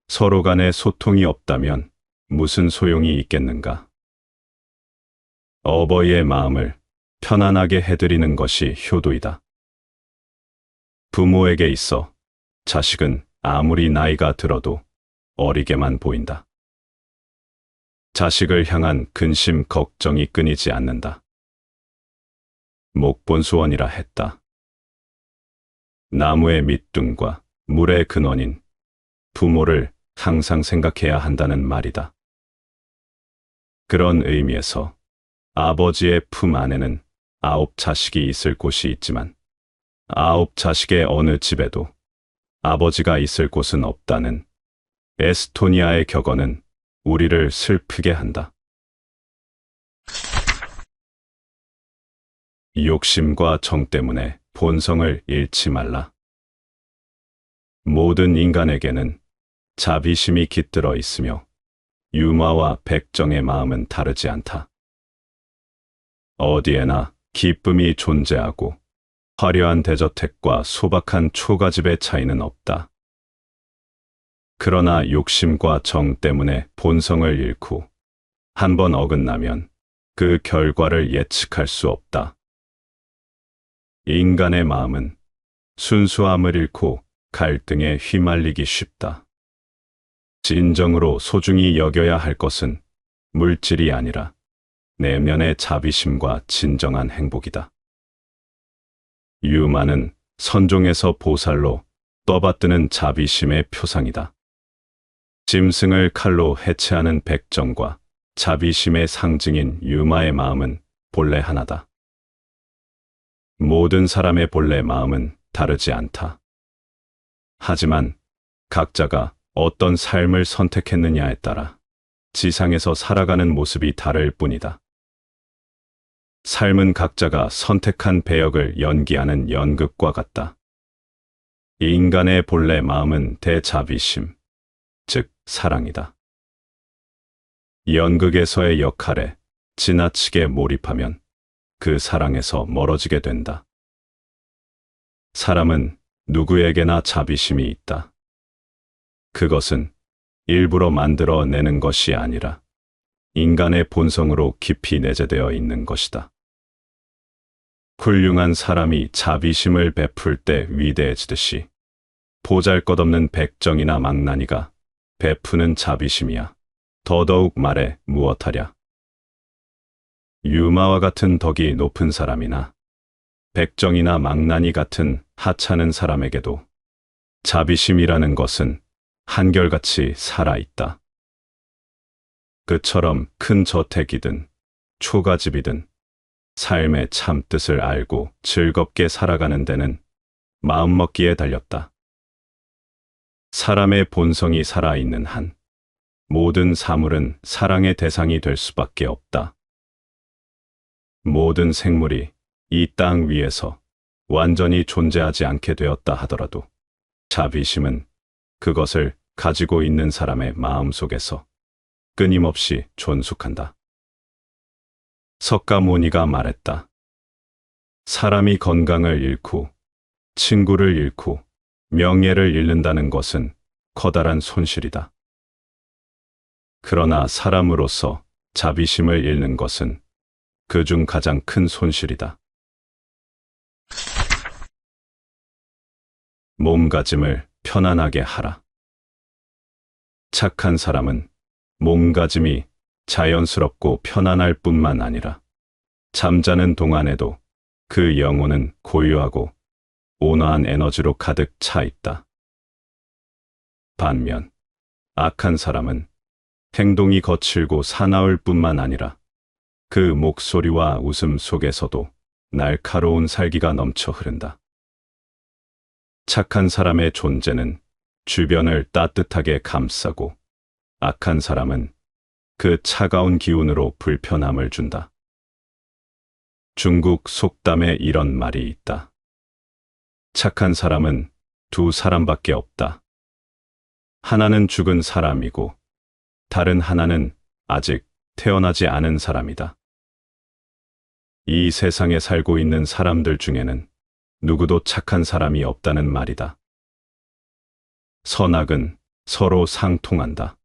서로 간에 소통이 없다면 무슨 소용이 있겠는가? 어버이의 마음을 편안하게 해드리는 것이 효도이다. 부모에게 있어 자식은 아무리 나이가 들어도 어리게만 보인다. 자식을 향한 근심 걱정이 끊이지 않는다. 목본소원이라 했다. 나무의 밑둥과 물의 근원인 부모를 항상 생각해야 한다는 말이다. 그런 의미에서 아버지의 품 안에는 9자식이 있을 곳이 있지만 9자식의 어느 집에도 아버지가 있을 곳은 없다는 에스토니아의 격언은 우리를 슬프게 한다. 욕심과 정 때문에 본성을 잃지 말라. 모든 인간에게는 자비심이 깃들어 있으며 유마와 백정의 마음은 다르지 않다. 어디에나 기쁨이 존재하고 화려한 대저택과 소박한 초가집의 차이는 없다. 그러나 욕심과 정 때문에 본성을 잃고 한번 어긋나면 그 결과를 예측할 수 없다. 인간의 마음은 순수함을 잃고 갈등에 휘말리기 쉽다. 진정으로 소중히 여겨야 할 것은 물질이 아니라 내면의 자비심과 진정한 행복이다. 유마는 선종에서 보살로 떠받드는 자비심의 표상이다. 짐승을 칼로 해체하는 백정과 자비심의 상징인 유마의 마음은 본래 하나다. 모든 사람의 본래 마음은 다르지 않다. 하지만 각자가 어떤 삶을 선택했느냐에 따라 지상에서 살아가는 모습이 다를 뿐이다. 삶은 각자가 선택한 배역을 연기하는 연극과 같다. 인간의 본래 마음은 대자비심, 즉 사랑이다. 연극에서의 역할에 지나치게 몰입하면 그 사랑에서 멀어지게 된다. 사람은 누구에게나 자비심이 있다. 그것은 일부러 만들어내는 것이 아니라 인간의 본성으로 깊이 내재되어 있는 것이다. 훌륭한 사람이 자비심을 베풀 때 위대해지듯이 보잘것없는 백정이나 망나니가 베푸는 자비심이야 더더욱 말해 무엇하랴. 유마와 같은 덕이 높은 사람이나 백정이나 망나니 같은 하찮은 사람에게도 자비심이라는 것은 한결같이 살아있다. 그처럼 큰 저택이든 초가집이든 삶의 참뜻을 알고 즐겁게 살아가는 데는 마음먹기에 달렸다. 사람의 본성이 살아있는 한 모든 사물은 사랑의 대상이 될 수밖에 없다. 모든 생물이 이 땅 위에서 완전히 존재하지 않게 되었다 하더라도 자비심은 그것을 가지고 있는 사람의 마음 속에서 끊임없이 존속한다. 석가모니가 말했다. 사람이 건강을 잃고 친구를 잃고 명예를 잃는다는 것은 커다란 손실이다. 그러나 사람으로서 자비심을 잃는 것은 그중 가장 큰 손실이다. 몸가짐을 편안하게 하라. 착한 사람은 몸가짐이 자연스럽고 편안할 뿐만 아니라 잠자는 동안에도 그 영혼은 고요하고 온화한 에너지로 가득 차 있다. 반면 악한 사람은 행동이 거칠고 사나울 뿐만 아니라 그 목소리와 웃음 속에서도 날카로운 살기가 넘쳐 흐른다. 착한 사람의 존재는 주변을 따뜻하게 감싸고 악한 사람은 그 차가운 기운으로 불편함을 준다. 중국 속담에 이런 말이 있다. 착한 사람은 두 사람밖에 없다. 하나는 죽은 사람이고 다른 하나는 아직 태어나지 않은 사람이다. 이 세상에 살고 있는 사람들 중에는 누구도 착한 사람이 없다는 말이다. 선악은 서로 상통한다.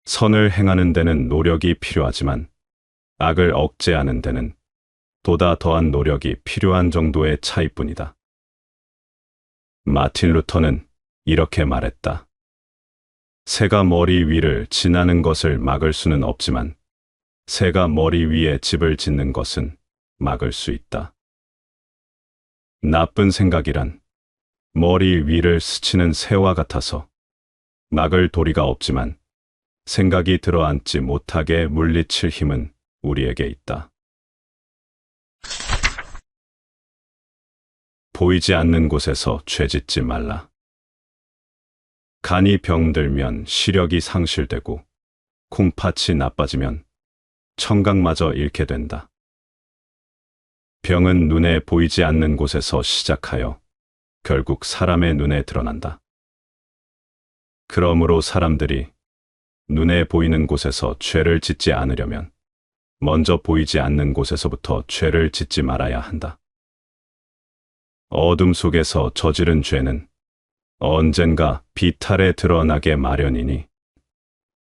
선을 행하는 데는 노력이 필요하지만 악을 억제하는 데는 보다 더한 노력이 필요한 정도의 차이뿐이다. 마틴 루터는 이렇게 말했다. 새가 머리 위를 지나는 것을 막을 수는 없지만 새가 머리 위에 집을 짓는 것은 막을 수 있다. 나쁜 생각이란 머리 위를 스치는 새와 같아서 막을 도리가 없지만 생각이 들어앉지 못하게 물리칠 힘은 우리에게 있다. 보이지 않는 곳에서 죄짓지 말라. 간이 병들면 시력이 상실되고 콩팥이 나빠지면 청각마저 잃게 된다. 병은 눈에 보이지 않는 곳에서 시작하여 결국 사람의 눈에 드러난다. 그러므로 사람들이 눈에 보이는 곳에서 죄를 짓지 않으려면 먼저 보이지 않는 곳에서부터 죄를 짓지 말아야 한다. 어둠 속에서 저지른 죄는 언젠가 비탈에 드러나게 마련이니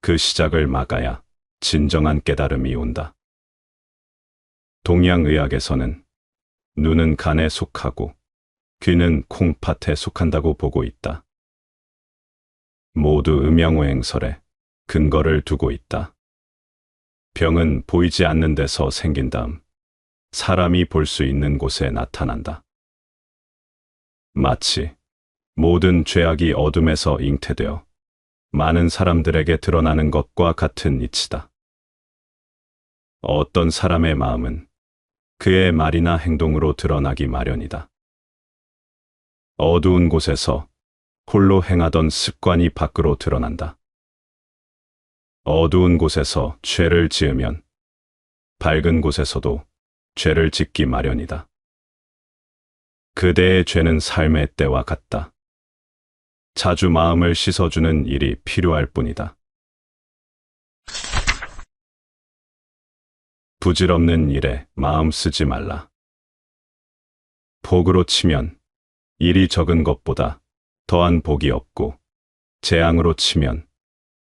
그 시작을 막아야 진정한 깨달음이 온다. 동양의학에서는 눈은 간에 속하고 귀는 콩팥에 속한다고 보고 있다. 모두 음양오행설에 근거를 두고 있다. 병은 보이지 않는 데서 생긴 다음 사람이 볼 수 있는 곳에 나타난다. 마치 모든 죄악이 어둠에서 잉태되어 많은 사람들에게 드러나는 것과 같은 이치다. 어떤 사람의 마음은 그의 말이나 행동으로 드러나기 마련이다. 어두운 곳에서 홀로 행하던 습관이 밖으로 드러난다. 어두운 곳에서 죄를 지으면 밝은 곳에서도 죄를 짓기 마련이다. 그대의 죄는 삶의 때와 같다. 자주 마음을 씻어주는 일이 필요할 뿐이다. 부질없는 일에 마음 쓰지 말라. 복으로 치면 일이 적은 것보다 더한 복이 없고, 재앙으로 치면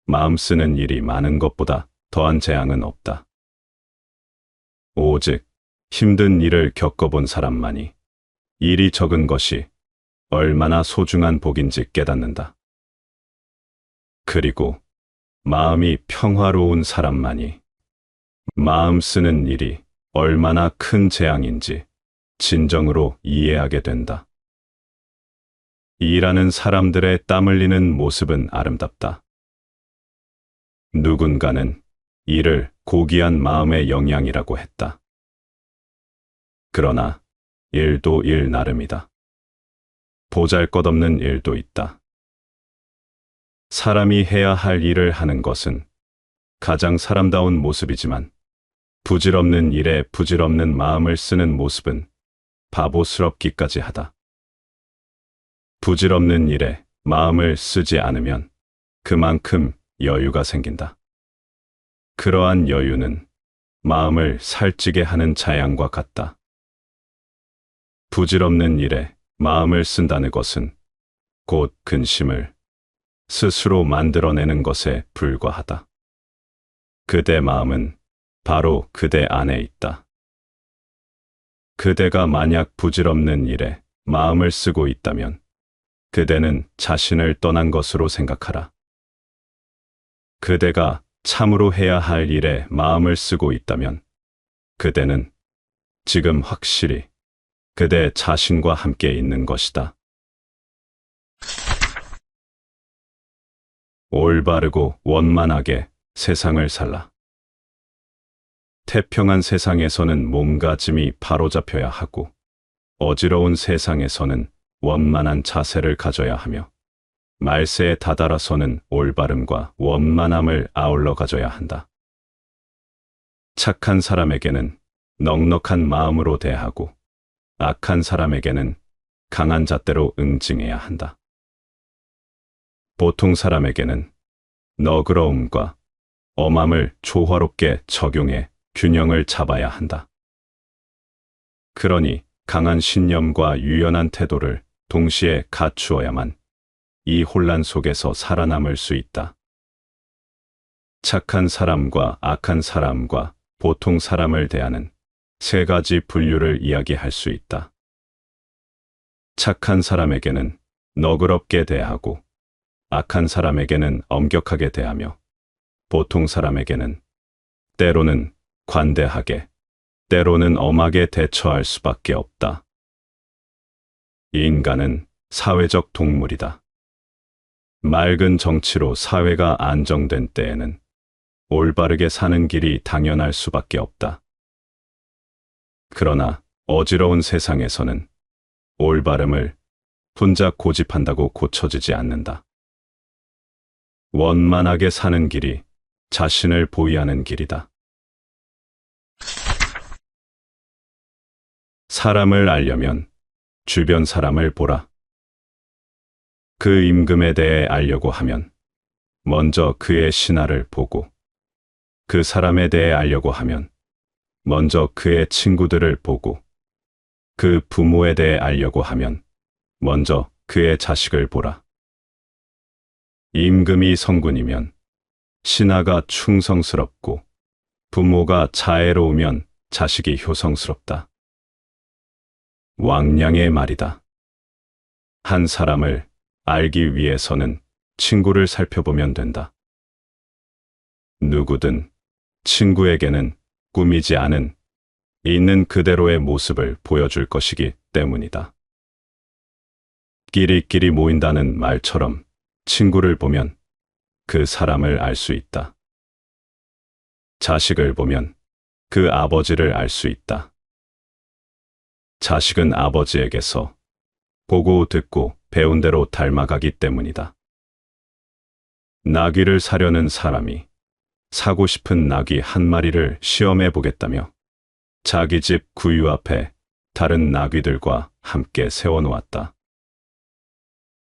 마음 쓰는 일이 많은 것보다 더한 재앙은 없다. 오직 힘든 일을 겪어본 사람만이 일이 적은 것이 얼마나 소중한 복인지 깨닫는다. 그리고 마음이 평화로운 사람만이 마음 쓰는 일이 얼마나 큰 재앙인지 진정으로 이해하게 된다. 일하는 사람들의 땀 흘리는 모습은 아름답다. 누군가는 이를 고귀한 마음의 영향이라고 했다. 그러나 일도 일 나름이다. 보잘것없는 일도 있다. 사람이 해야 할 일을 하는 것은 가장 사람다운 모습이지만 부질없는 일에 부질없는 마음을 쓰는 모습은 바보스럽기까지 하다. 부질없는 일에 마음을 쓰지 않으면 그만큼 여유가 생긴다. 그러한 여유는 마음을 살찌게 하는 자양과 같다. 부질없는 일에 마음을 쓴다는 것은 곧 근심을 스스로 만들어내는 것에 불과하다. 그대 마음은 바로 그대 안에 있다. 그대가 만약 부질없는 일에 마음을 쓰고 있다면 그대는 자신을 떠난 것으로 생각하라. 그대가 참으로 해야 할 일에 마음을 쓰고 있다면 그대는 지금 확실히 그대 자신과 함께 있는 것이다. 올바르고 원만하게 세상을 살라. 태평한 세상에서는 몸가짐이 바로잡혀야 하고 어지러운 세상에서는 원만한 자세를 가져야 하며 말세에 다다라서는 올바름과 원만함을 아울러 가져야 한다. 착한 사람에게는 넉넉한 마음으로 대하고 악한 사람에게는 강한 잣대로 응징해야 한다. 보통 사람에게는 너그러움과 엄함을 조화롭게 적용해 균형을 잡아야 한다. 그러니 강한 신념과 유연한 태도를 동시에 갖추어야만 이 혼란 속에서 살아남을 수 있다. 착한 사람과 악한 사람과 보통 사람을 대하는 세 가지 분류를 이야기할 수 있다. 착한 사람에게는 너그럽게 대하고 악한 사람에게는 엄격하게 대하며 보통 사람에게는 때로는 관대하게, 때로는 엄하게 대처할 수밖에 없다. 인간은 사회적 동물이다. 맑은 정치로 사회가 안정된 때에는 올바르게 사는 길이 당연할 수밖에 없다. 그러나 어지러운 세상에서는 올바름을 혼자 고집한다고 고쳐지지 않는다. 원만하게 사는 길이 자신을 보위하는 길이다. 사람을 알려면 주변 사람을 보라. 그 임금에 대해 알려고 하면 먼저 그의 신하를 보고 그 사람에 대해 알려고 하면 먼저 그의 친구들을 보고 그 부모에 대해 알려고 하면 먼저 그의 자식을 보라. 임금이 성군이면 신하가 충성스럽고 부모가 자애로우면 자식이 효성스럽다. 왕량의 말이다. 한 사람을 알기 위해서는 친구를 살펴보면 된다. 누구든 친구에게는 꾸미지 않은 있는 그대로의 모습을 보여줄 것이기 때문이다. 끼리끼리 모인다는 말처럼 친구를 보면 그 사람을 알 수 있다. 자식을 보면 그 아버지를 알 수 있다. 자식은 아버지에게서 보고 듣고 배운 대로 닮아가기 때문이다. 나귀를 사려는 사람이 사고 싶은 나귀 한 마리를 시험해 보겠다며 자기 집 구유 앞에 다른 나귀들과 함께 세워놓았다.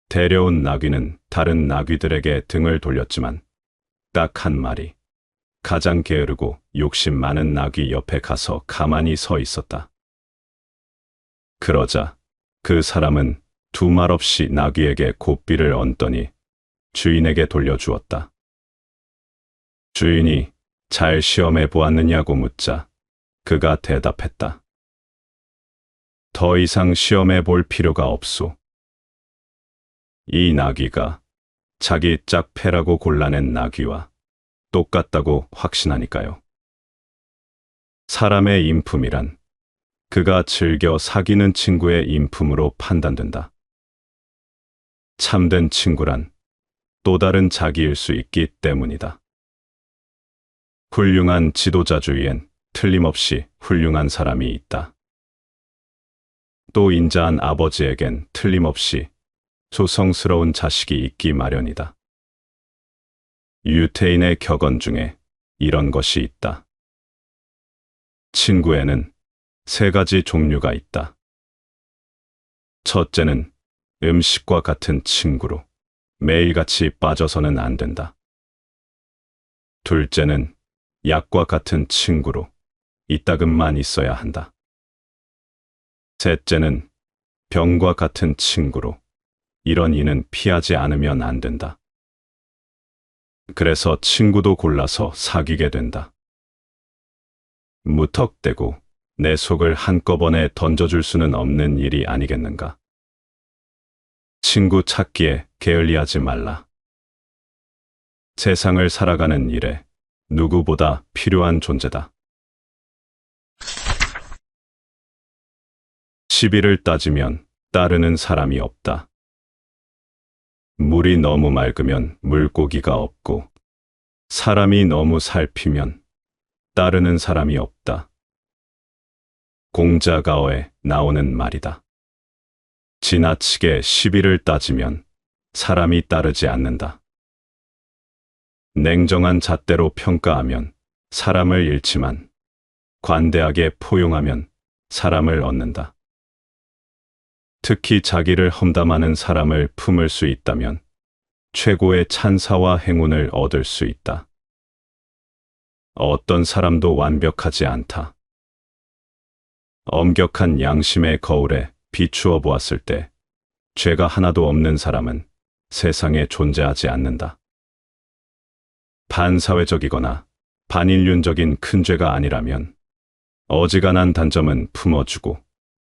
데려온 나귀는 다른 나귀들에게 등을 돌렸지만 딱 한 마리, 가장 게으르고 욕심 많은 나귀 옆에 가서 가만히 서 있었다. 그러자 그 사람은 두 말 없이 나귀에게 고삐를 얹더니 주인에게 돌려주었다. 주인이 잘 시험해 보았느냐고 묻자 그가 대답했다. 더 이상 시험해 볼 필요가 없소. 이 나귀가 자기 짝패라고 골라낸 나귀와 똑같다고 확신하니까요. 사람의 인품이란 그가 즐겨 사귀는 친구의 인품으로 판단된다. 참된 친구란 또 다른 자기일 수 있기 때문이다. 훌륭한 지도자 주위엔 틀림없이 훌륭한 사람이 있다. 또 인자한 아버지에겐 틀림없이 조성스러운 자식이 있기 마련이다. 유태인의 격언 중에 이런 것이 있다. 친구에는 세 가지 종류가 있다. 첫째는 음식과 같은 친구로 매일같이 빠져서는 안 된다. 둘째는 약과 같은 친구로 이따금만 있어야 한다. 셋째는 병과 같은 친구로 이런 이는 피하지 않으면 안 된다. 그래서 친구도 골라서 사귀게 된다. 무턱대고 내 속을 한꺼번에 던져줄 수는 없는 일이 아니겠는가. 친구 찾기에 게을리하지 말라. 세상을 살아가는 일에 누구보다 필요한 존재다. 시비를 따지면 따르는 사람이 없다. 물이 너무 맑으면 물고기가 없고 사람이 너무 살피면 따르는 사람이 없다. 공자가어에 나오는 말이다. 지나치게 시비를 따지면 사람이 따르지 않는다. 냉정한 잣대로 평가하면 사람을 잃지만 관대하게 포용하면 사람을 얻는다. 특히 자기를 험담하는 사람을 품을 수 있다면 최고의 찬사와 행운을 얻을 수 있다. 어떤 사람도 완벽하지 않다. 엄격한 양심의 거울에 비추어 보았을 때 죄가 하나도 없는 사람은 세상에 존재하지 않는다. 반사회적이거나 반인륜적인 큰 죄가 아니라면 어지간한 단점은 품어주고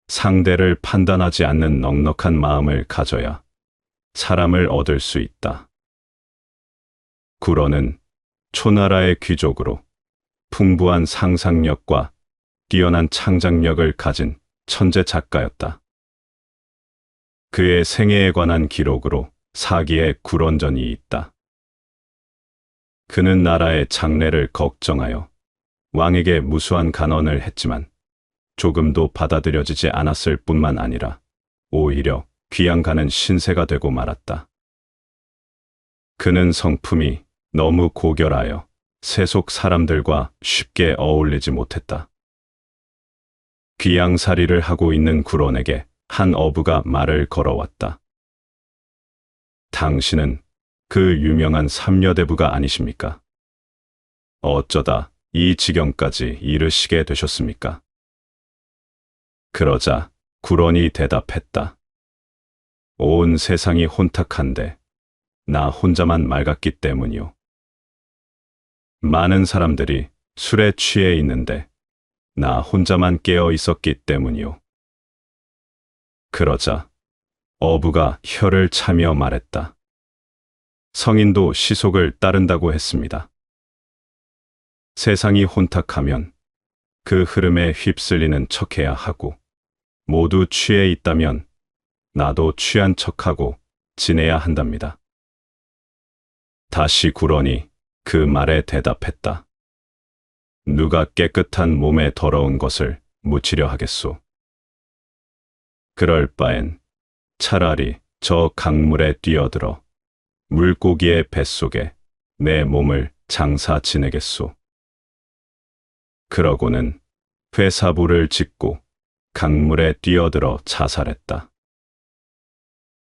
상대를 판단하지 않는 넉넉한 마음을 가져야 사람을 얻을 수 있다. 구로는 초나라의 귀족으로 풍부한 상상력과 뛰어난 창작력을 가진 천재 작가였다. 그의 생애에 관한 기록으로 사기의 굴언전이 있다. 그는 나라의 장래를 걱정하여 왕에게 무수한 간언을 했지만 조금도 받아들여지지 않았을 뿐만 아니라 오히려 귀양가는 신세가 되고 말았다. 그는 성품이 너무 고결하여 세속 사람들과 쉽게 어울리지 못했다. 귀양살이를 하고 있는 굴원에게 한 어부가 말을 걸어왔다. 당신은 그 유명한 삼려대부가 아니십니까? 어쩌다 이 지경까지 이르시게 되셨습니까? 그러자 굴원이 대답했다. 온 세상이 혼탁한데 나 혼자만 맑았기 때문이요. 많은 사람들이 술에 취해 있는데 나 혼자만 깨어 있었기 때문이요. 그러자 어부가 혀를 차며 말했다. 성인도 시속을 따른다고 했습니다. 세상이 혼탁하면 그 흐름에 휩쓸리는 척해야 하고 모두 취해 있다면 나도 취한 척하고 지내야 한답니다. 다시 굴언이 그 말에 대답했다. 누가 깨끗한 몸에 더러운 것을 묻히려 하겠소. 그럴 바엔 차라리 저 강물에 뛰어들어 물고기의 뱃속에 내 몸을 장사 지내겠소. 그러고는 회사부를 짓고 강물에 뛰어들어 자살했다.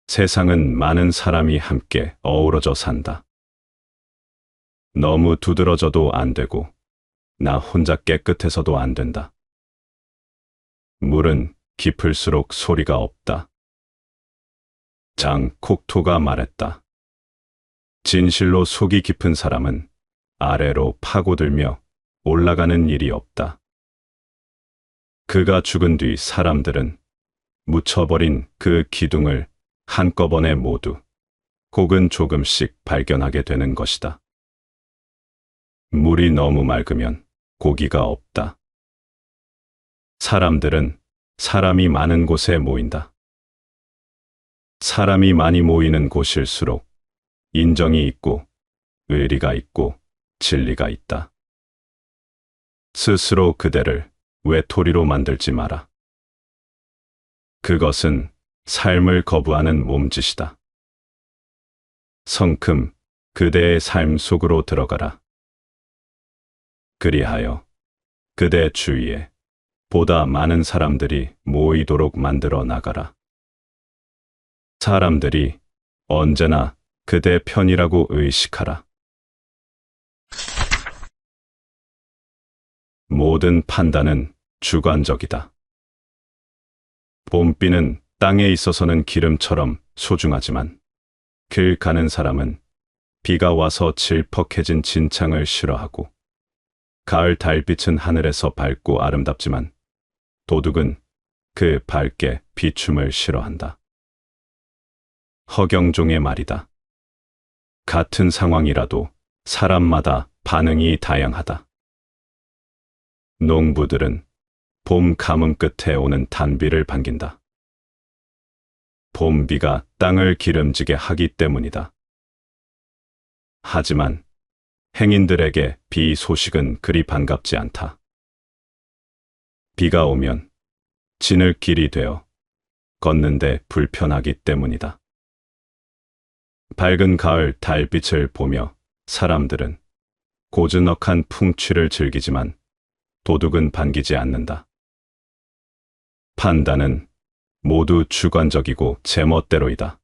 세상은 많은 사람이 함께 어우러져 산다. 너무 두드러져도 안 되고 나 혼자 깨끗해서도 안 된다. 물은 깊을수록 소리가 없다. 장 콕토가 말했다. 진실로 속이 깊은 사람은 아래로 파고들며 올라가는 일이 없다. 그가 죽은 뒤 사람들은 묻혀버린 그 기둥을 한꺼번에 모두 혹은 조금씩 발견하게 되는 것이다. 물이 너무 맑으면 고기가 없다. 사람들은 사람이 많은 곳에 모인다. 사람이 많이 모이는 곳일수록 인정이 있고 의리가 있고 진리가 있다. 스스로 그대를 외톨이로 만들지 마라. 그것은 삶을 거부하는 몸짓이다. 성큼 그대의 삶 속으로 들어가라. 그리하여 그대 주위에 보다 많은 사람들이 모이도록 만들어 나가라. 사람들이 언제나 그대 편이라고 의식하라. 모든 판단은 주관적이다. 봄비는 땅에 있어서는 기름처럼 소중하지만 길 가는 사람은 비가 와서 질퍽해진 진창을 싫어하고, 가을 달빛은 하늘에서 밝고 아름답지만 도둑은 그 밝게 비춤을 싫어한다. 허경종의 말이다. 같은 상황이라도 사람마다 반응이 다양하다. 농부들은 봄 가뭄 끝에 오는 단비를 반긴다. 봄비가 땅을 기름지게 하기 때문이다. 하지만 행인들에게 비 소식은 그리 반갑지 않다. 비가 오면 지늘길이 되어 걷는데 불편하기 때문이다. 밝은 가을 달빛을 보며 사람들은 고즈넉한 풍취를 즐기지만 도둑은 반기지 않는다. 판단은 모두 주관적이고 제멋대로이다.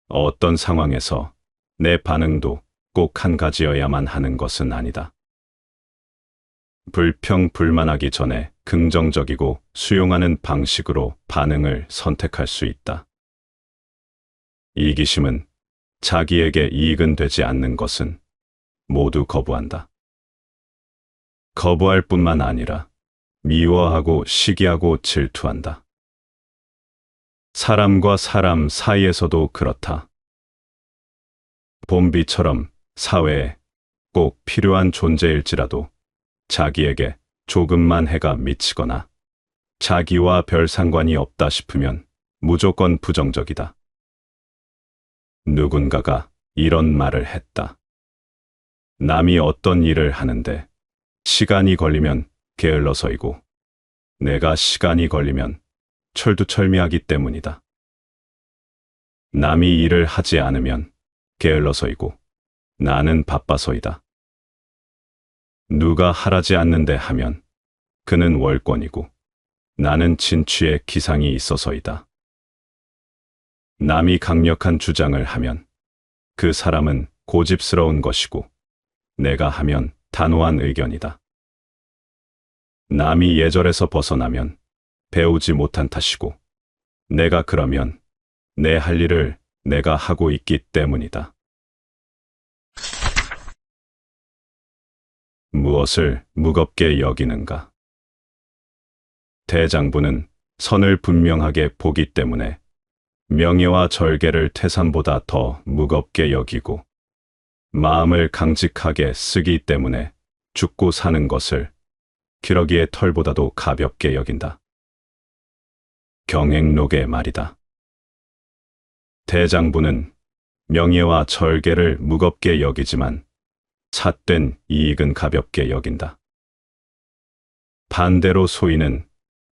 어떤 상황에서 내 반응도 꼭 한 가지여야만 하는 것은 아니다. 불평불만하기 전에 긍정적이고 수용하는 방식으로 반응을 선택할 수 있다. 이기심은 자기에게 이익은 되지 않는 것은 모두 거부한다. 거부할 뿐만 아니라 미워하고 시기하고 질투한다. 사람과 사람 사이에서도 그렇다. 봄비처럼 사회에 꼭 필요한 존재일지라도 자기에게 조금만 해가 미치거나 자기와 별 상관이 없다 싶으면 무조건 부정적이다. 누군가가 이런 말을 했다. 남이 어떤 일을 하는데 시간이 걸리면 게을러서이고 내가 시간이 걸리면 철두철미하기 때문이다. 남이 일을 하지 않으면 게을러서이고 나는 바빠서이다. 누가 하라지 않는데 하면 그는 월권이고 나는 진취의 기상이 있어서이다. 남이 강력한 주장을 하면 그 사람은 고집스러운 것이고 내가 하면 단호한 의견이다. 남이 예절에서 벗어나면 배우지 못한 탓이고 내가 그러면 내 할 일을 내가 하고 있기 때문이다. 무엇을 무겁게 여기는가? 대장부는 선을 분명하게 보기 때문에 명예와 절개를 태산보다 더 무겁게 여기고 마음을 강직하게 쓰기 때문에 죽고 사는 것을 기러기의 털보다도 가볍게 여긴다. 경행록의 말이다. 대장부는 명예와 절개를 무겁게 여기지만 삿된 이익은 가볍게 여긴다. 반대로 소인은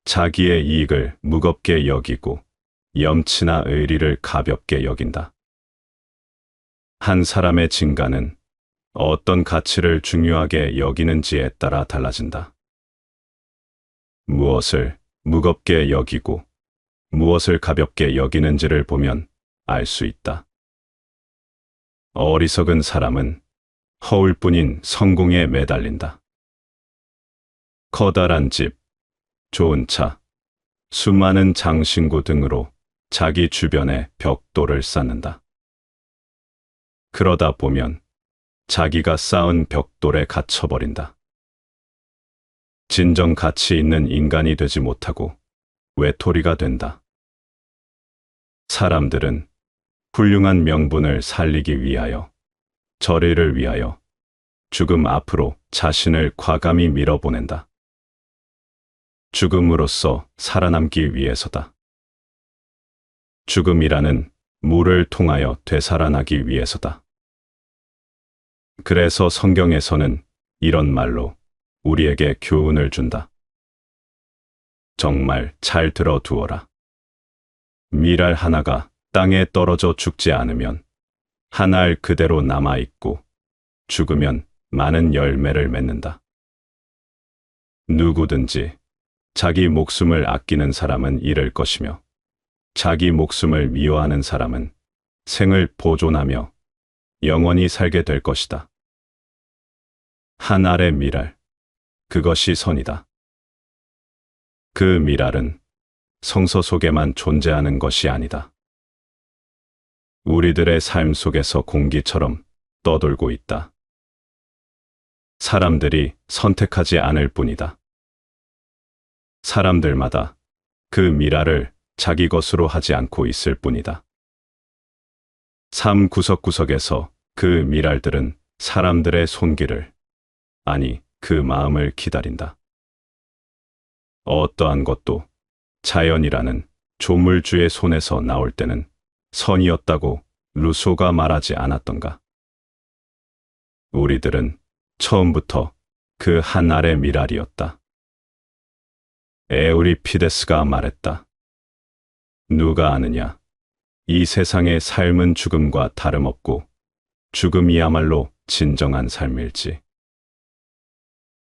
자기의 이익을 무겁게 여기고 염치나 의리를 가볍게 여긴다. 한 사람의 진가는 어떤 가치를 중요하게 여기는지에 따라 달라진다. 무엇을 무겁게 여기고 무엇을 가볍게 여기는지를 보면 알 수 있다. 어리석은 사람은 허울뿐인 성공에 매달린다. 커다란 집, 좋은 차, 수많은 장신구 등으로 자기 주변에 벽돌을 쌓는다. 그러다 보면 자기가 쌓은 벽돌에 갇혀버린다. 진정 가치 있는 인간이 되지 못하고 외톨이가 된다. 사람들은 훌륭한 명분을 살리기 위하여, 절의를 위하여 죽음 앞으로 자신을 과감히 밀어보낸다. 죽음으로써 살아남기 위해서다. 죽음이라는 물을 통하여 되살아나기 위해서다. 그래서 성경에서는 이런 말로 우리에게 교훈을 준다. 정말 잘 들어두어라. 밀알 하나가 땅에 떨어져 죽지 않으면 한 알 그대로 남아있고 죽으면 많은 열매를 맺는다. 누구든지 자기 목숨을 아끼는 사람은 잃을 것이며 자기 목숨을 미워하는 사람은 생을 보존하며 영원히 살게 될 것이다. 한 알의 미랄, 그것이 선이다. 그 미랄은 성서 속에만 존재하는 것이 아니다. 우리들의 삶 속에서 공기처럼 떠돌고 있다. 사람들이 선택하지 않을 뿐이다. 사람들마다 그 미랄을 자기 것으로 하지 않고 있을 뿐이다. 삶 구석구석에서 그 미랄들은 사람들의 손길을, 아니 그 마음을 기다린다. 어떠한 것도 자연이라는 조물주의 손에서 나올 때는 선이었다고 루소가 말하지 않았던가. 우리들은 처음부터 그 한 알의 미랄이었다. 에우리피데스가 말했다. 누가 아느냐? 이 세상의 삶은 죽음과 다름없고 죽음이야말로 진정한 삶일지.